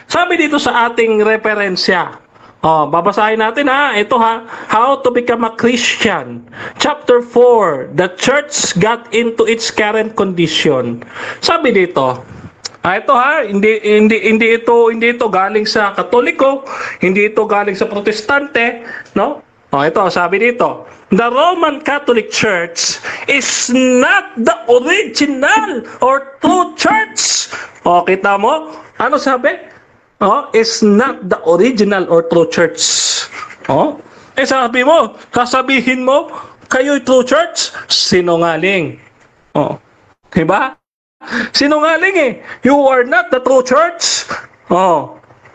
Sabi dito sa ating referensya. Babasahin natin Ito How to become a Christian. Chapter 4. The church got into its current condition. Sabi dito. Ito hindi ito galing sa Katoliko, hindi ito galing sa Protestante, no? Ito sabi dito. The Roman Catholic Church is not the original or true church. Kita mo? Ano sabi? is not the original or true church. Sasabihin mo, kayo'y true church? Sinungaling. Diba? Sinungaling eh. You are not the true church.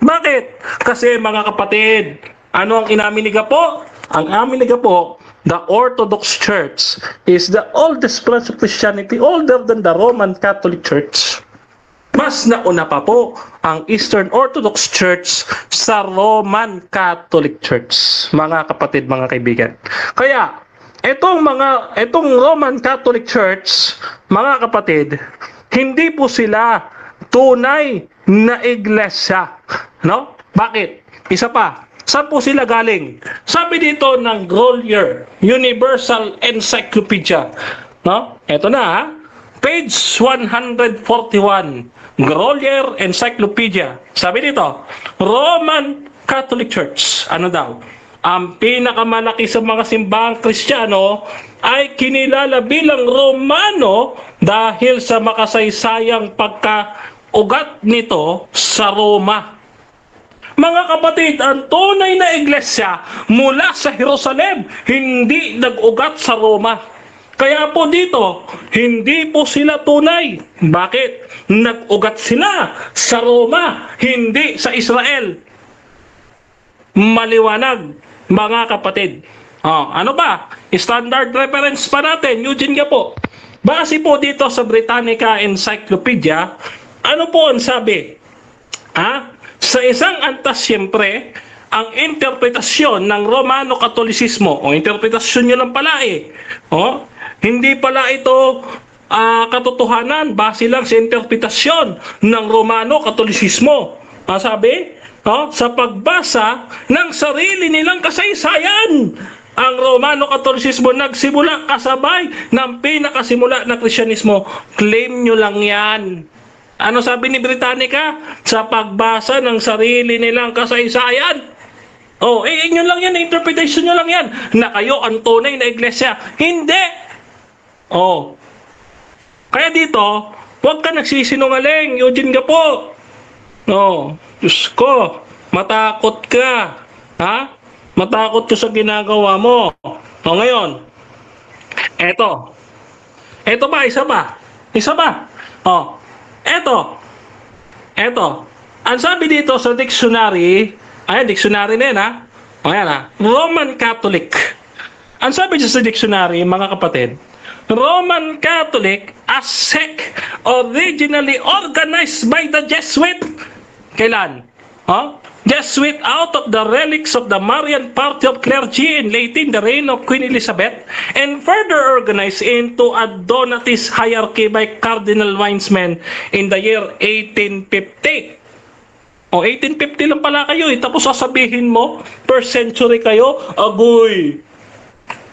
Bakit? Kasi mga kapatid, ano ang inamin ni Gapo? Ang amin ni Gapo, the Orthodox Church is the oldest branch of Christianity, older than the Roman Catholic Church. Mas nauna pa po ang Eastern Orthodox Church sa Roman Catholic Church, mga kapatid, mga kaibigan. Kaya, itong Roman Catholic Church, mga kapatid, hindi po sila tunay na iglesia. No? Bakit? Isa pa. Saan po sila galing? Sabi dito ng Grolier, Universal Encyclopedia. No? Ito na, page 141, Grolier Encyclopedia. Sabi dito, Roman Catholic Church. Ano daw? Ang pinakamalaki sa mga simbahang Kristiyano ay kinilala bilang Romano dahil sa makasaysayang pagkaugat nito sa Roma. Mga kapatid, ang tunay na iglesia mula sa Jerusalem, hindi nag-ugat sa Roma. Kaya po dito, hindi po sila tunay. Bakit? Nag-ugat sila sa Roma, hindi sa Israel. Maliwanag, mga kapatid. Ano ba? Standard reference pa natin, Eugene Gapo. Base po dito sa Britannica Encyclopedia, ano po ang sabi? Sa isang antas, siyempre, ang interpretasyon ng Romano Katolisismo, interpretasyon nyo lang pala hindi pala ito katotohanan, base lang sa interpretasyon ng Romano Katolisismo. Sabi, sa pagbasa ng sarili nilang kasaysayan, ang Romano Katolisismo nagsimula kasabay ng pinakasimula ng Kristyanismo. Claim nyo lang yan. Ano sabi ni Britannica? Sa pagbasa ng sarili nilang kasaysayan. Inyo lang yan, interpretation nyo lang yan, na kayo ang tunay na iglesia. Hindi! Kaya dito, huwag ka nagsisinungaling, Eugene Gapo. Diyos ko, matakot ka. Matakot ka sa ginagawa mo. Ngayon, eto ba, isa ba? Eto. Ang sabi dito sa dictionary, dictionary na yan Roman Catholic. Ang sabi dito sa dictionary, mga kapatid, Roman Catholic, a sect originally organized by the Jesuit. Kailan? Jesuit out of the relics of the Marian party of clergy in late in the reign of Queen Elizabeth, and further organized into a Donatist hierarchy by Cardinal Wiseman in the year 1850. 1850 lang pala kayo tapos sasabihin mo per century kayo. Agoy,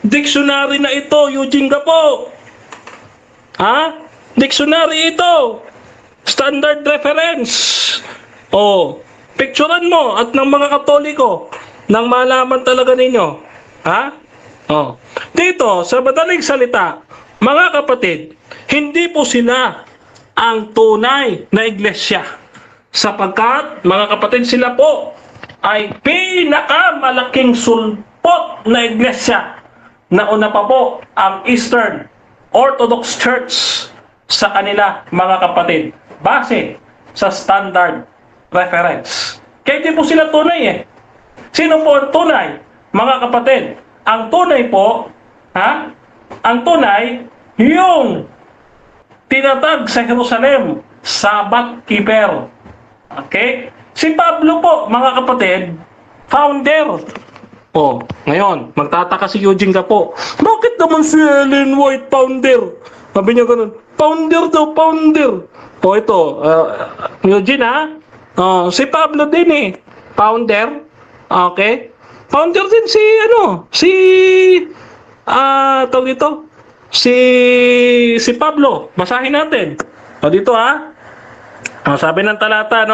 dictionary na ito, Eugene Gapo. Dictionary ito, standard reference. Picturean mo at ng mga Katoliko nang malaman talaga ninyo. Dito, sa madaling salita, mga kapatid, hindi po sila ang tunay na iglesia. Sapagkat, mga kapatid, sila po ay pinakamalaking sulpot na iglesia. Nauna pa po ang Eastern Orthodox Church sa kanila, mga kapatid, base sa standard reference. Kaya di po sila tunay Sino po ang tunay? Mga kapatid, ang tunay po, ang tunay, yung tinatag sa Jerusalem, Sabbath keeper. Okay? Si Pablo po, mga kapatid, founder. Ngayon, magtataka si Eugene Gapo. Bakit naman si Ellen White founder? Sabi niya ganun, founder daw, founder. Ito, Eugene si Pablo din founder. Okay? Founder din tawag ito, si Pablo. Basahin natin. Dito sabi ng talata,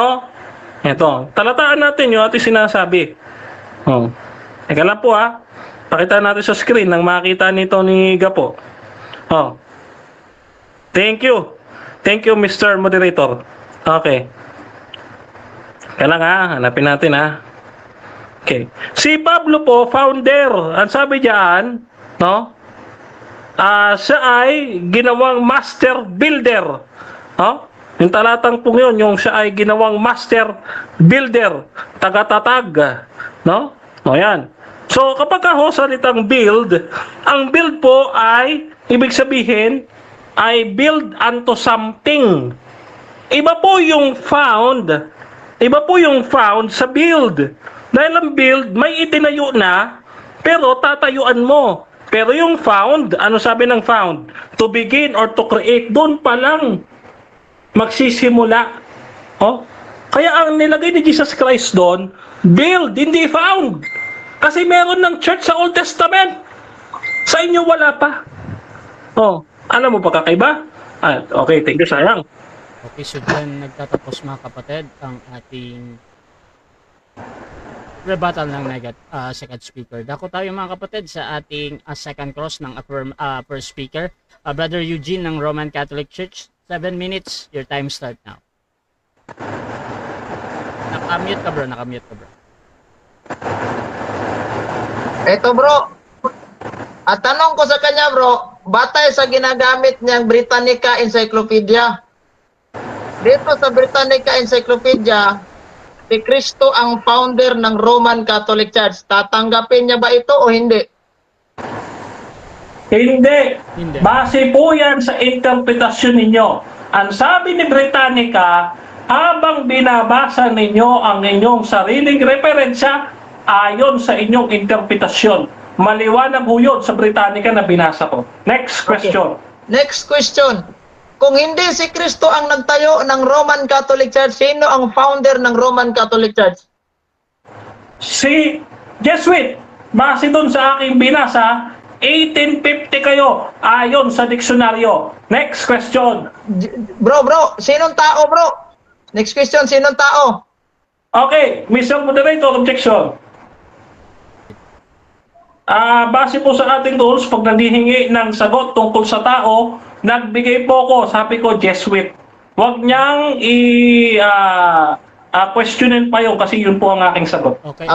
ito, talataan natin yung ating sinasabi. Teka lang po pakita natin sa screen nang makita nito ni Gapo. Thank you, Mr. Moderator. Okay. Kailan nga, hanapin natin ha. Okay. Si Pablo po, founder. Ang sabi diyan, no? Siya ay ginawang master builder. No? Yung talatang po yun, yung siya ay ginawang master builder, taga-tatag, no? O yan. So, kapag ho salitang build, ang build po ay, ibig sabihin, ay build unto something. Iba po yung found sa build. Dahil ang build, may itinayo na, pero tatayuan mo. Pero yung found, ano sabi ng found? To begin or to create, doon pa lang magsisimula. Oh? Kaya ang nilagay ni Jesus Christ doon, build, hindi found. Kasi meron ng church sa Old Testament. Sa inyo wala pa. Oh, alam mo pa kakaiba? Okay, thank you, sayang. Okay, so dyan nagtatapos mga kapatid ang ating rebuttal ng second speaker. Dako tayo mga kapatid sa ating second cross ng first speaker. Brother Eugene ng Roman Catholic Church. 7 minutes, your time start now. Nakamute ka bro. Eto bro, at tanong ko sa kanya bro, batay sa ginagamit niyang Britannica Encyclopedia. Dito sa Britannica Encyclopedia, si Kristo ang founder ng Roman Catholic Church. Tatanggapin niya ba ito o hindi? Hindi. Base po yan sa interpretasyon ninyo. Ang sabi ni Britannica, habang binabasa ninyo ang inyong sariling referensya, ayon sa inyong interpretasyon. Maliwanag ho yun sa Britannica na binasa ko. Next question. Okay. Next question. Kung hindi si Kristo ang nagtayo ng Roman Catholic Church, sino ang founder ng Roman Catholic Church? Si Jesuit. Base dun sa aking binasa, 1850 kayo ayon sa diksyonaryo. Next question. Bro, sinong tao bro? Next question, sinong tao? Okay, Mr. Moderator, objection. Base po sa ating rules, pag nanghihingi ng sagot tungkol sa tao, nagbigay po ko, sabi ko, Jesuit. Huwag niyang questionin pa yun kasi yun po ang aking sagot. Okay.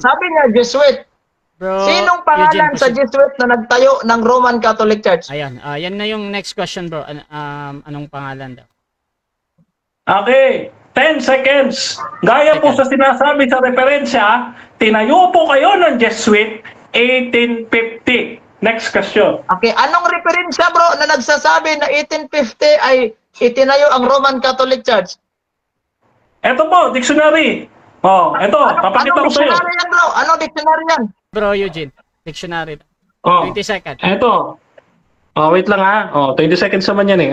Sabi niya, Jesuit. Bro, sinong pangalan sa Jesuit na nagtayo ng Roman Catholic Church? Ayan, yan na yung next question bro. Anong pangalan daw? Okay, 10 seconds. Gaya po sa sinasabi sa referensya, tinayo po kayo ng Jesuit 1850. Next question. Okay, anong referensya bro na nagsasabi na 1850 ay itinayo ang Roman Catholic Church? Ito po, dictionary. Ito, papakita ko sa'yo. Anong dictionary yan bro? Anong dictionary yan? Bro Eugene, dictionary. 20 seconds. Ito. Wait lang ha. 20 seconds naman yan eh.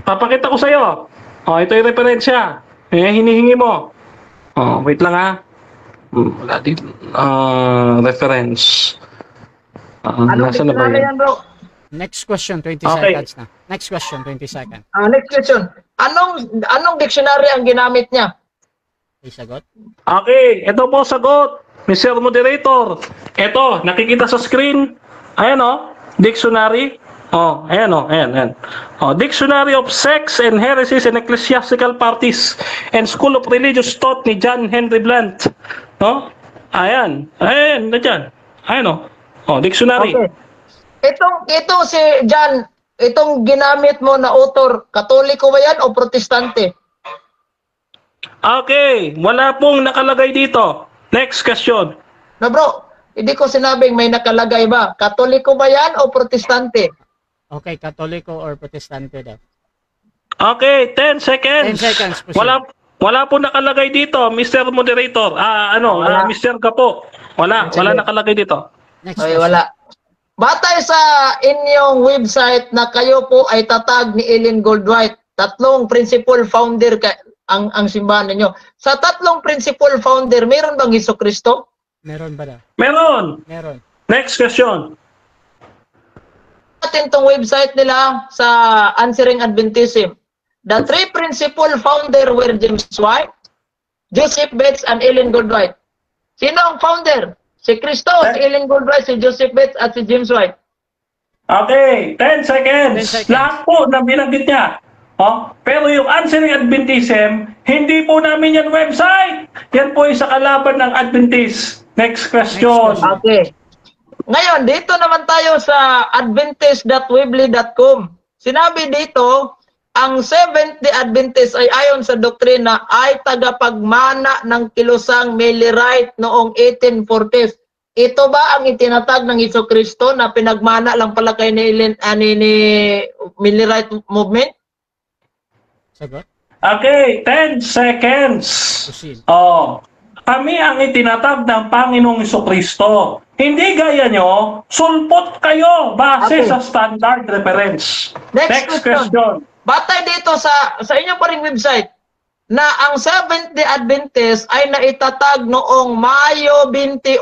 Papakita ko sa'yo. Ito yung referensya. Hinihingi mo. Wait lang ha. Wala dito. Reference. Nasa na ba yan? Bro? Next question, 20 seconds na. Next question, 20 seconds. Next question. Anong dictionary ang ginamit niya? May sagot? Okay, ito po sagot. Mr. Moderator. Ito, nakikita sa screen. Ayan dictionary. Ayan. Dictionary of Sects and Heresies and Ecclesiastical Parties and School of Religious Thought ni John Henry Blunt. Ayan, nandiyan. Ayan dictionary. Okay. Ito si John, itong ginamit mo na author, Katoliko ba yan o Protestante? Okay, wala pong nakalagay dito. Next question. Na bro, hindi ko sinabing may nakalagay ba. Katoliko ba yan o Protestante? Okay, Katoliko or Protestante daw. Okay, 10 seconds. 10 seconds. Wala po nakalagay dito, Mr. Moderator. Mr. Gapo. Wala nakalagay dito. Next okay, wala. Batay sa inyong website na kayo po ay tatag ni Ellen Goldwhite, 3 principal founder ang simbahan ninyo. Sa 3 principal founder, meron bang Jesucristo? Meron ba daw? Meron. Next question. Natin tong website nila sa Answering Adventism. The 3 principal founder were James White, Joseph Bates, and Ellen Goldwhite. Sino ang founder? Si Kristo, si Ellen Goldwhite, si Joseph Bates, at si James White. Okay, 10 seconds. Lahat po na binanggit niya. Pero yung Answering Adventism, hindi po namin yan website. Yan po ay sa kalaban ng Adventist. Next question. Okay. Ngayon, dito naman tayo sa adventist.weebly.com. Sinabi dito, ang Seventh-day Adventist ay ayon sa doktrina ay tagapagmana ng kilusang Millerite noong 1840s. Ito ba ang itinatag ng Jesucristo na pinagmana lang pala kay ni Millerite movement? Sagot? Okay, 10 seconds. Proceed. Kami ang itinatag ng Panginoong Jesucristo. Hindi gaya nyo, sulpot kayo base Okay. sa standard reference. Next question. Batay dito sa inyo pa ring website na ang Seventh-day Adventist ay naitatag noong Mayo 21,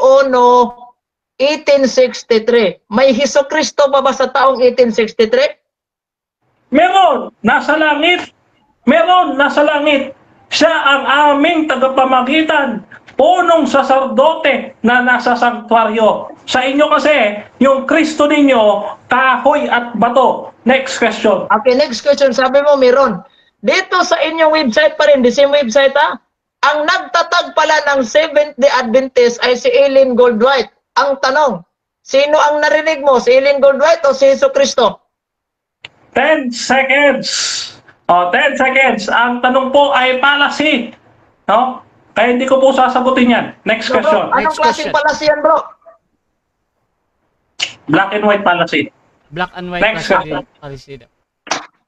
1863. May Jesucristo pa ba sa taong 1863? Meron, nasa langit. Meron, nasa langit. Siya ang aming tagapamagitan. Punong saserdote na nasa sanktuaryo. Sa inyo kasi, yung Kristo ninyo, kahoy at bato. Next question. Okay, next question. Sabi mo, meron. Dito sa inyong website pa rin, the same website ha, ang nagtatag pala ng Seventh-day Adventist ay si Ellen Goldwhite. Ang tanong, sino ang narinig mo? Si Ellen Goldwhite o si Jesucristo? 10 seconds. 10 seconds. Ang tanong po ay fallacy. No? Kaya hindi ko po sasagutin yan. Next So, bro, question. anong Next klaseng question. palas yan, bro? Black and white fallacy. Black and white Next question. policy daw.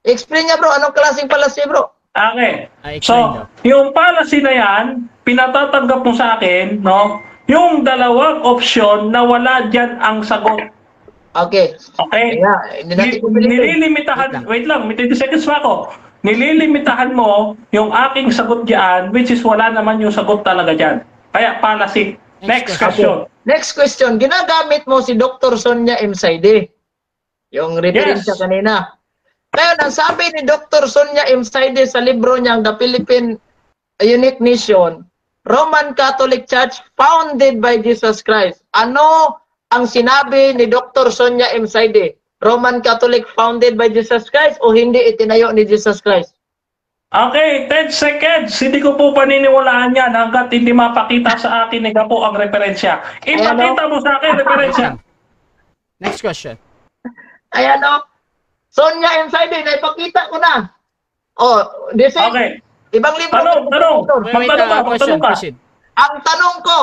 Explain niya, bro. Anong klaseng palas yan, bro? Okay. Explain So, daw. yung policy na yan, pinatatanggap mo sa akin, no? Yung dalawang option na wala dyan ang sagot. Okay. Okay? Kaya, hindi natin pumilitin. Nililimitahan, wait lang, may 20 seconds pa ako. Nililimitahan mo yung aking sagot dyan, which is wala naman yung sagot talaga dyan. Kaya policy. Next question. Next question. Ginagamit mo si Dr. Sonia M. Saide. Yung referensya Yes. kanina. Ngayon, ang sabi ni Dr. Sonia M. Saide sa libro niyang The Philippine Unique Nation, Roman Catholic Church founded by Jesus Christ. Ano ang sinabi ni Dr. Sonia M. Saide? Roman Catholic founded by Jesus Christ o hindi itinayo ni Jesus Christ? Okay, 10 seconds. Hindi ko po paniniwalaan yan hanggat hindi mapakita sa akin ni Gapo ang referensya. Ipakita mo sa akin referensya. Next question. Ayan o. Sonia M. Saide, naipakita ko na. Oh, this is Okay. ibang libro. Tanong. Magtanong ka, Question, magtanong ka. proceed. Ang tanong ko,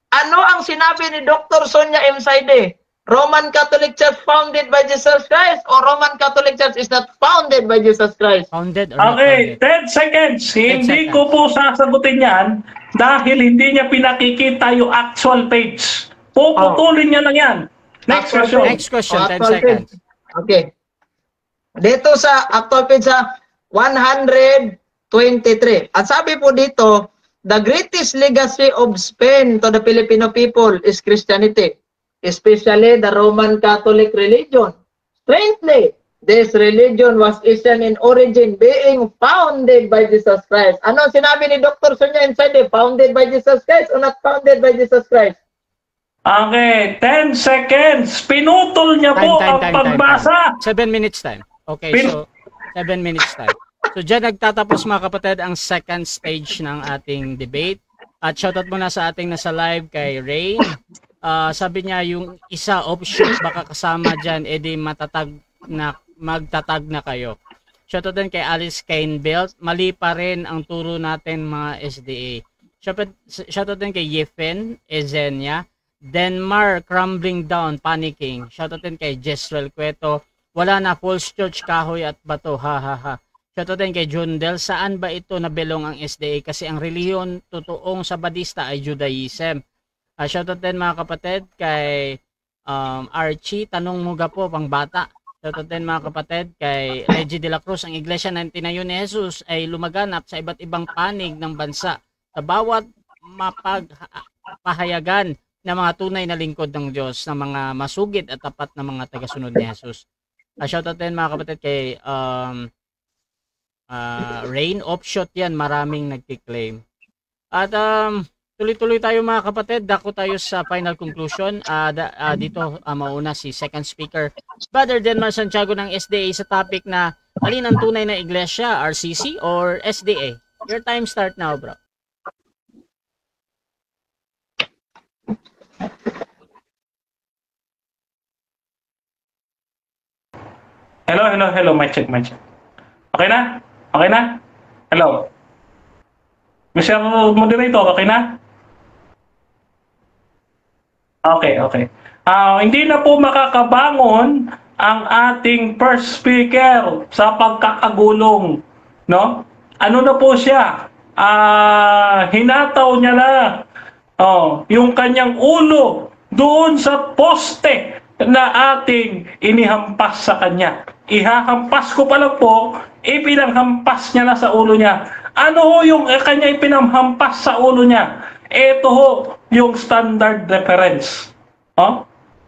ano ang sinabi ni Dr. Sonia M. Saide? Roman Catholic Church founded by Jesus Christ or Roman Catholic Church is not founded by Jesus Christ? Founded or not Okay, founded? 10 seconds. 10 Hindi seconds. ko po sasagutin yan dahil hindi niya pinakikita yung actual page. Puputulin niya lang yan. Next question. Next question, 10 Actual seconds. page. Okay. Dito sa actual page sa 123. At sabi po dito, the greatest legacy of Spain to the Filipino people is Christianity, especially the Roman Catholic religion. Strangely, this religion was Asian in origin, being founded by Jesus Christ. Ano sinabi ni Dr. Sonia M. Saide? Founded by Jesus Christ or not founded by Jesus Christ? Okay, 10 seconds. Pinutol niya po ang pagbasa. 7 minutes time. Okay, so 7 minutes time. So dyan nagtatapos mga kapatid ang second stage ng ating debate. At shoutout muna sa ating nasa live kay Rain. Sabi niya yung isa option baka kasama dyan, edi magtatag na kayo. Shoutout din kay Alice Kainbelt. Mali pa rin ang turo natin mga SDA. Shoutout din kay Yefen Ezenia. Denmark crumbling down, panicking. Shoutout din kay Jezreel Cueto. Wala na, false church, kahoy at bato. Ha ha ha. Shoutout din kay Jundel. Saan ba ito nabilong ang SDA? Kasi ang relihiyon totoong Sabadista ay Judaism. Shoutout din mga kapatid kay Archie. Tanong mo po pang bata. Shoutout din mga kapatid kay Reggie de la Cruz. Ang iglesia na tinayo ni Jesus ay lumaganap sa iba't ibang panig ng bansa. Sa bawat mapagpahayagan ng mga tunay na lingkod ng Diyos, ng mga masugid at tapat na mga tagasunod ni Jesus. Shoutout din mga kapatid kay Rain. Offshot yan, maraming nagkiklaim. At tuloy-tuloy tayo mga kapatid, dako tayo sa final conclusion. Dito mauna si second speaker, Brother Denmar Santiago ng SDA sa topic na Alin ang tunay na iglesia, RCC or SDA? Your time start now, bro. Hello, mic check. Okay na? Okay na? Hello? Mr. Moderator, okay na? Okay. Hindi na po makakabangon ang ating first speaker sa pagkakagulong, no? Ano na po siya? Hinataw niya na yung kanyang ulo doon sa poste na ating inihampas sa kanya. Ihahampas ko pa lang po, ipinanghampas niya na sa ulo niya. Ano ho yung kanya ipinamhampas sa ulo niya? Ito ho yung standard reference.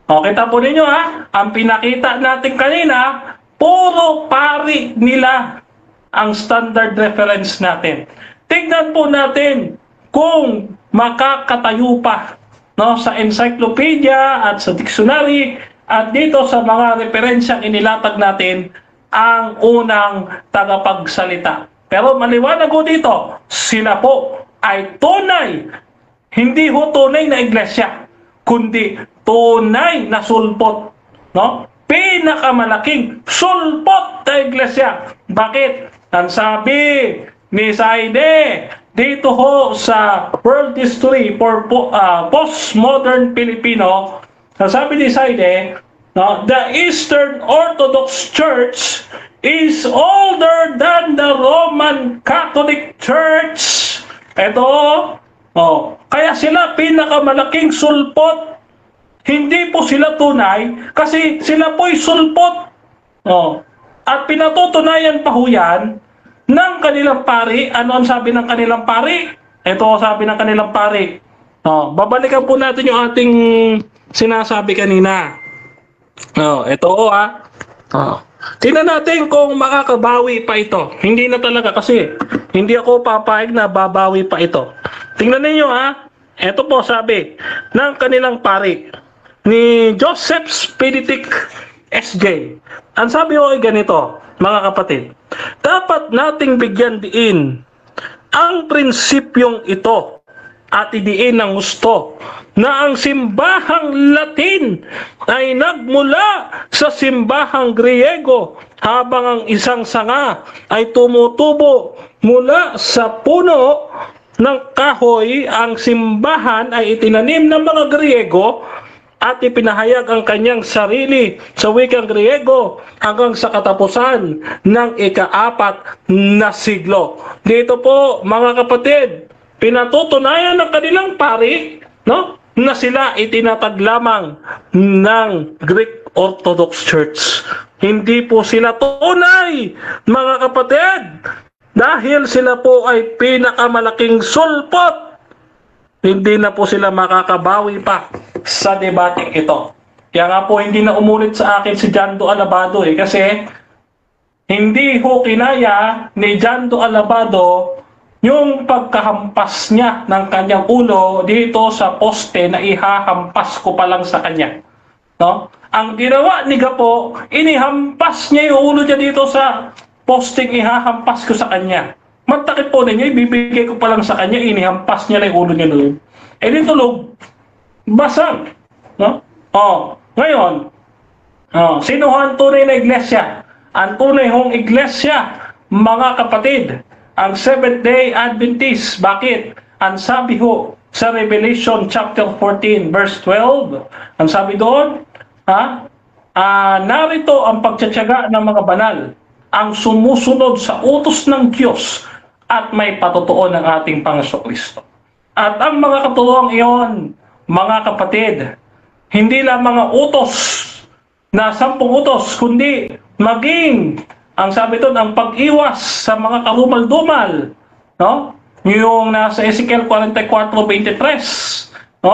Kita po ninyo ang pinakita natin kanina, puro pari nila ang standard reference natin. Tignan po natin kung makakatayo pa sa encyclopedia at sa dictionary at dito sa mga referensyang inilatag natin ang unang tagapagsalita. Pero maliwanag ko dito, sila po ay tunay, hindi ho tunay na iglesia, kundi tunay na sulpot, no? Pinakamalaking sulpot na iglesia. Bakit? Ang sabi ni Saide dito ho sa World History for Postmodern Filipino, sabi ni Saide, the Eastern Orthodox Church is older than the Roman Catholic Church. Ito, kaya sila pinakamalaking sulpot. Hindi po sila tunay kasi sila po'y sulpot. At pinatutunayan pa ho yan ng kanilang pari. Ano ang sabi ng kanilang pari? Ito sabi ng kanilang pari. Babalikan po natin yung ating sinasabi kanina. Ito tingnan natin kung makakabawi pa ito. Hindi na talaga kasi hindi ako papayag na babawi pa ito. Tingnan niyo Ito po sabi ng kanilang pari ni Joseph Speditic SJ. Ang sabi ko ay ganito, mga kapatid. Dapat nating bigyan diin ang prinsipyong ito at idiin ng gusto na ang simbahang Latin ay nagmula sa simbahang Griego habang ang isang sanga ay tumutubo mula sa puno ng kahoy. Ang simbahan ay itinanim ng mga Griego at ipinahayag ang kanyang sarili sa wikang Griego hanggang sa katapusan ng ika-4 na siglo. Dito po, mga kapatid, pinatutunayan ng kanilang pari, na sila itinatag lamang ng Greek Orthodox Church. Hindi po sila tunay, mga kapatid, dahil sila po ay pinakamalaking sulpot. Hindi na po sila makakabawi pa sa debate ito. Kaya nga po hindi na umulit sa akin si Jando Alabado kasi hindi ho kinaya ni Jando Alabado yung pagkahampas niya ng kanyang ulo dito sa poste na ihahampas ko pa lang sa kanya. Ang ginawa ni Gapo, inihampas niya yung ulo niya dito sa posting ihahampas ko sa kanya. Magtakip po ninyo, ibibigay ko pa lang sa kanya, inihampas niya na yung ulo niya doon. Di tulog, basag. Ngayon, sino ang tunay na iglesia? Ang tunay hong iglesia, mga kapatid, ang Seventh-day Adventist. Bakit? Ang sabi ho sa Revelation chapter 14 verse 12, ang sabi doon, narito ang pagtsatsaga ng mga banal, ang sumusunod sa utos ng Diyos at may patutuo ng ating Panginoon. At ang mga katuroang iyon, mga kapatid, hindi lang mga utos na 10 utos, kundi maging, ang sabi doon, ang pag-iwas sa mga karumal-dumal, yung nasa Ezekiel 44:23,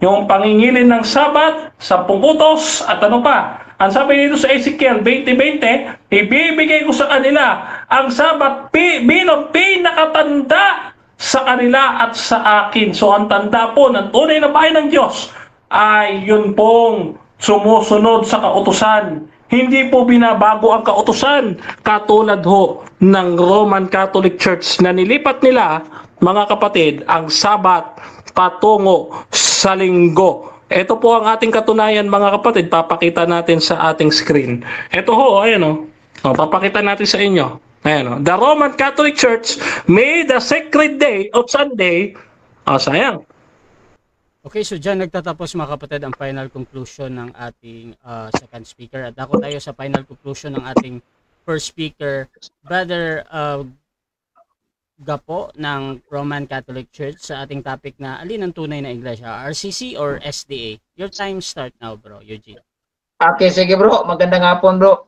yung pangingilin ng Sabat, 10 utos, at ano pa? Ang sabi dito sa Ezekiel 20:20, ibibigay ko sa kanila ang Sabat bilang pinakatanda sa kanila at sa akin. So ang tanda po ng tunay na bahay ng Diyos ay yun pong sumusunod sa kautusan Hindi po binabago ang kautusan katulad ho ng Roman Catholic Church na nilipat nila, mga kapatid, ang Sabat patungo sa Linggo. Ito po ang ating katunayan, mga kapatid. Papakita natin sa ating screen. Ito ho, ayan o. Papakita natin sa inyo. Ayan o. The Roman Catholic Church made the sacred day of Sunday. Sayang. Okay, so dyan nagtatapos, mga kapatid, ang final conclusion ng ating second speaker. At ako tayo sa final conclusion ng ating first speaker, Brother Gapo ng Roman Catholic Church, sa ating topic na alin ang tunay na iglesia, RCC or SDA. Your time start now, bro, Eugene. Okay, sige bro. Magandang hapon, bro.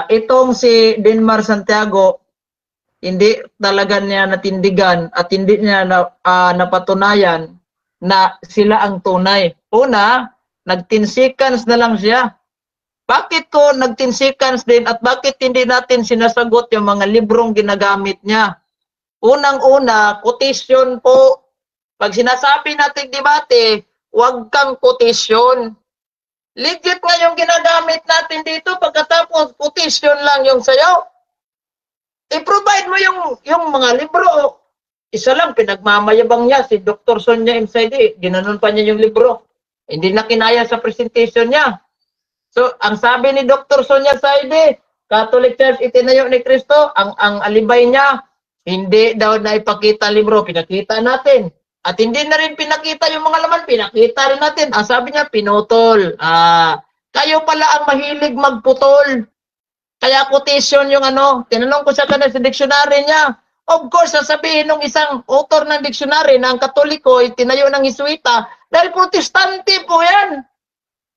Itong si Denmar Santiago, hindi talaga niya natindigan at hindi niya napatunayan na sila ang tunay. Una, nag-10 seconds na lang siya. Bakit ko nag-10 seconds din at bakit hindi natin sinasagot yung mga librong ginagamit niya? Unang-una, quotation po. Pag sinasabi natin debate, huwag kang quotation. Legit nga yung ginagamit natin dito, pagkatapos quotation lang yung sayo. I-provide mo yung mga libro. Isa lang, pinagmamayabang niya, si Dr. Sonia MCD, ginanon pa niya yung libro. Hindi na kinaya sa presentation niya. So, ang sabi ni Dr. Sonia Saide, Catholic Church itinayo ni Kristo, ang alibay niya, hindi daw na ipakita libro, pinakita natin. At hindi na rin pinakita yung mga laman, pinakita rin natin. Ang sabi niya, pinutol. Kayo pala ang mahilig magputol. Kaya quotation yung tinanong ko sa kanila sa dictionary niya. Of course, sasabihin ng isang author ng dictionary na ang Katoliko ay tinayo ng Jesuita dahil protestante po yan.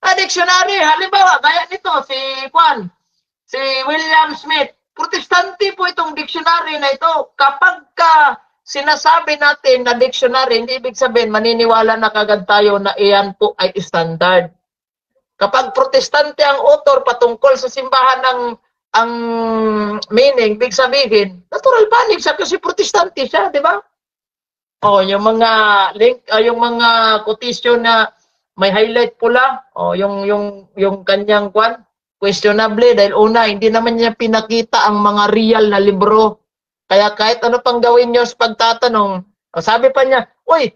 Dictionary, halimbawa, gaya nito, si William Smith, protestante po itong dictionary na ito. Kapag sinasabi natin na dictionary, hindi ibig sabihin, maniniwala na kagad tayo na iyan po ay standard. Kapag protestante ang author patungkol sa simbahan ang meaning, ibig sabihin, natural panic siya kasi protestante siya, di ba? Yung mga link, yung mga quotation na may highlight pula, yung kanyang questionable dahil una, hindi naman niya pinakita ang mga real na libro. Kaya kahit ano pang gawin niyo sa pagtatanong, sabi pa niya, uy,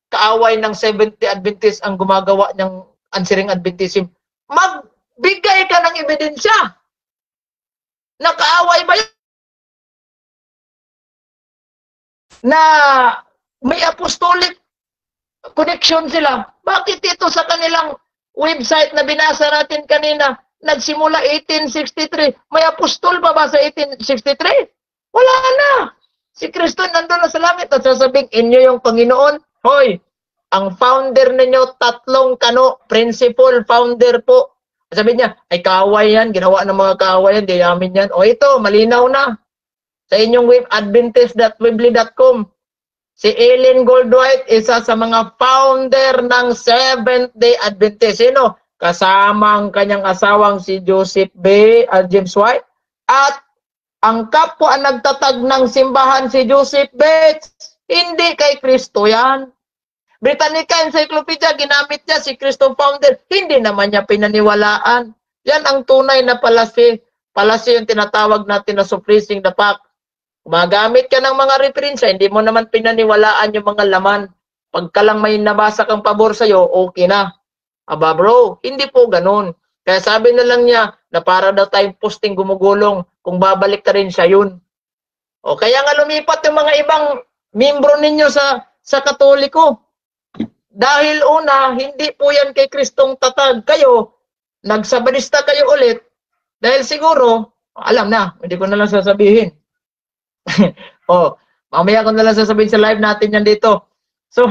kaaway ng 70 Adventist ang gumagawa ng answering Adventism. Magbigay ka ng ebidensya. Nakaaway ba yun? Na may apostolic connection sila. Bakit ito sa kanilang website na binasa natin kanina, nagsimula 1863, may apostol pa ba sa 1863? Wala na. Si Kristo nandun na sa langit at sasabing, inyo yung Panginoon. Hoy, ang founder ninyo, 3 principal founder po. Sabi niya, ay kaaway yan, ginawa ng mga kaaway yan, di namin yan. O ito, malinaw na. Sa inyong web, adventist.weebly.com. Si Ellen Goldwhite, isa sa mga founder ng Seventh-day Adventist. Sino? Kasama ang kanyang asawang si Joseph B. James White. At ang kapwa nagtatag ng simbahan si Joseph Bates. Hindi kay Kristo yan. Britannica Encyclopedia, ginamit niya si Kristo founder. Hindi naman niya pinaniwalaan. Yan ang tunay na palasi. Palasi yung tinatawag natin na suppressing the fact. Magamit ka ng mga referensya, hindi mo naman pinaniwalaan yung mga laman. Pagka lang may nabasa kang pabor sa'yo, okay na. Aba bro, hindi po ganun. Kaya sabi na lang niya na para daw tayong posting gumugulong, kung babalik ka rin siya yun. O kaya nga lumipat yung mga ibang membro ninyo sa Katoliko. Dahil una, hindi po yan kay Kristong tatag. Kayo, nagsabadista kayo ulit. Dahil siguro, alam na, hindi ko na lang sasabihin. Mamaya ko na lang sasabihin sa live natin yan dito. So,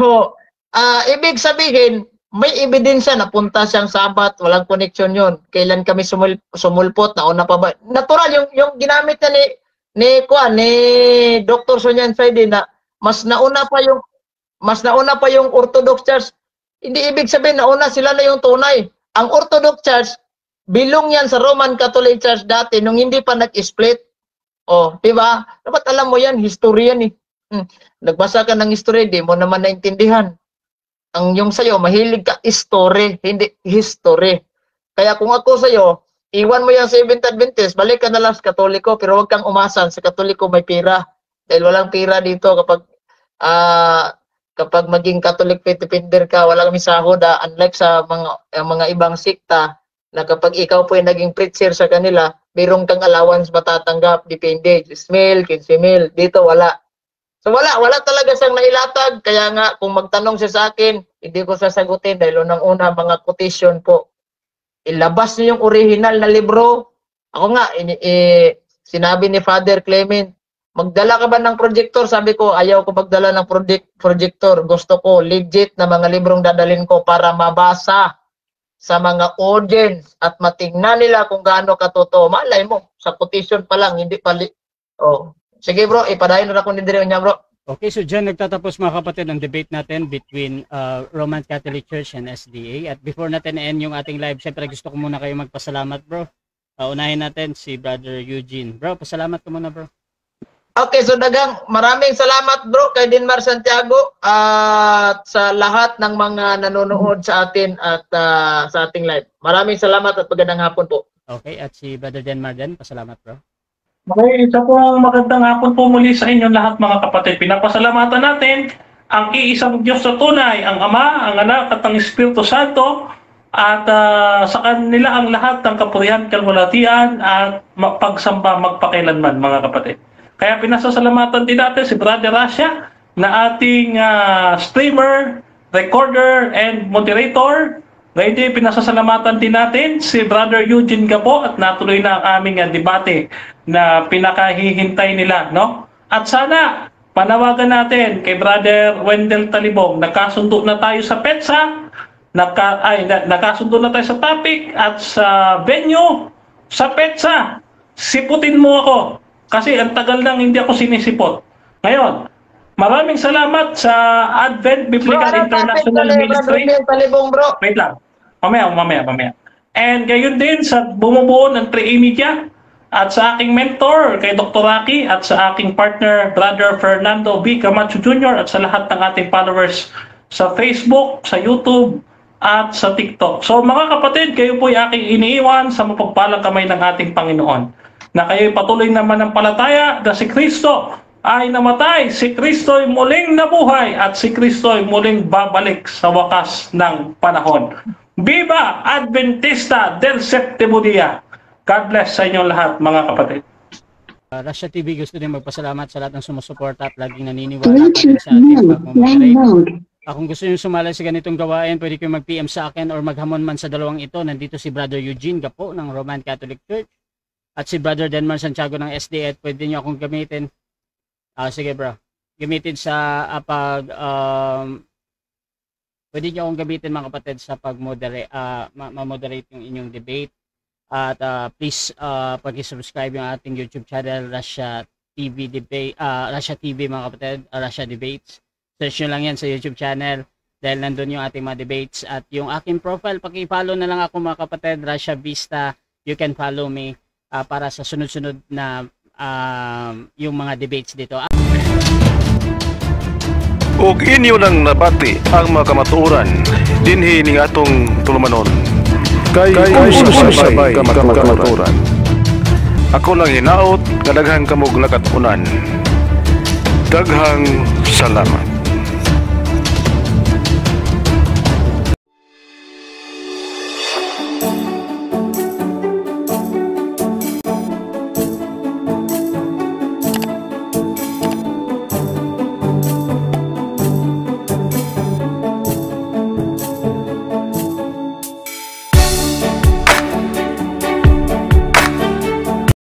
ibig sabihin, may ebidensya na punta siyang Sabat, walang connection yon. Kailan kami sumulpot, nauna pa ba? Natural, yung ginamit na ni Dr. Sonyan Friday na mas nauna pa yung Orthodox Church. Hindi ibig sabihin nauna sila na yung tunay. Ang Orthodox Church, bilong yan sa Roman Catholic Church dati nung hindi pa nag-split. Di ba? Dapat alam mo yan, history yan eh. Nagbasa ka ng history, di mo naman naintindihan. Ang yung sa'yo, mahilig ka history, hindi history. Kaya kung ako sa'yo, iwan mo yung Seventh Adventist, balik ka na lang sa Katoliko, pero huwag kang umasan sa Katoliko may pira. Dahil walang pira dito kapag maging Catholic faith defender ka, wala kami sahod. Unlike sa mga ibang sikta, na kapag ikaw po ay naging preacher sa kanila, mayroong kang allowance matatanggap, depende, 10,000, 15,000. Dito wala. So wala talaga siyang nailatag. Kaya nga, kung magtanong siya sa akin, hindi ko sasagutin dahil unang-una mga quotation po. Ilabas niyo yung original na libro. Ako nga, sinabi ni Father Clement, magdala ka ba ng projector? Sabi ko, ayaw ko magdala ng projector. Gusto ko legit na mga librong dadalhin ko para mabasa sa mga audience at matingnan nila kung gaano katotoo. Malay mo, sa quotation pa lang, hindi pa sige bro, ipadayon na ako ni Dire niya bro. Okay, so dyan nagtatapos mga kapatid ang debate natin between Roman Catholic Church and SDA. At before natin end yung ating live, syempre gusto ko muna kayo magpasalamat bro. Unahin natin si Brother Eugene. Bro, pasalamat ko muna bro. Okay, so dagang maraming salamat bro kay Denmar Santiago at sa lahat ng mga nanonood sa atin at sa ating live. Maraming salamat at magandang hapon po. Okay, at si Brother Denmar din, pasalamat bro. Okay, isa pong magandang hapon po muli sa inyo lahat mga kapatid. Pinapasalamatan natin ang iisang Diyos na tunay, ang Ama, ang Anak at ang Espiritu Santo at sa kanila ang lahat ng kapurihan, kalwalatian at pagsamba magpakailanman mga kapatid. Kaya pinasasalamatan din natin si Brother Rasha na ating streamer, recorder, and moderator. Ngayon din, pinasasalamatan din natin si Brother Eugene Gapo at natuloy na ang aming debate na pinakahihintay nila, no? At sana, panawagan natin kay Brother Wendell Talibong, nakasundo na tayo sa PETSA, nakasundo na tayo sa topic at sa venue, sa PETSA. Siputin mo ako, kasi ang tagal nang hindi ako sinisipot. Ngayon, maraming salamat sa Advent Biblical International Ministry. Wait lang. Mamaya. And gayon din sa bumubuo ng 3A Media at sa aking mentor kay Dr. Rocky at sa aking partner Brother Fernando B. Camacho Jr. at sa lahat ng ating followers sa Facebook, sa YouTube at sa TikTok. So mga kapatid, kayo po ay aking iniiwan sa mapagpalang kamay ng ating Panginoon. Na kayo'y patuloy na manampalataya na si Kristo ay namatay, si Kristo ay muling nabuhay at si Kristo ay muling babalik sa wakas ng panahon. Viva Adventista del Séptimo Día! God bless sa inyong lahat mga kapatid. Russia TV gusto din magpasalamat sa lahat ng sumusuporta at laging naniniwala sa ating pagmamagitan. Kung gusto nyo sumali sa ganitong gawain, pwede kayo mag-PM sa akin or maghamon man sa dalawang ito. Nandito si Brother Eugene Gapo ng Roman Catholic Church at si Brother Denmar Santiago ng SDA at pwede nyo akong gamitin. Sige bro, gamitin sa pwede nyo akong gamitin mga kapatid sa pag-moderate yung inyong debate. At please pag-subscribe yung ating YouTube channel, Russia TV Debate, Russia TV mga kapatid, Russia Debates. Search nyo lang yan sa YouTube channel dahil nandun yung ating mga debates. At yung aking profile, paki-follow na lang ako mga kapatid, Russia Vista. You can follow me para sa sunod-sunod na yung mga debates dito. Ug inyo nang nabati ang mga kamatuoran dinhi ning atong tulumanon. Kay sabay kamatuoran. Ako lang hinaot, kadaghang kamog nakatunan. Daghang salamat.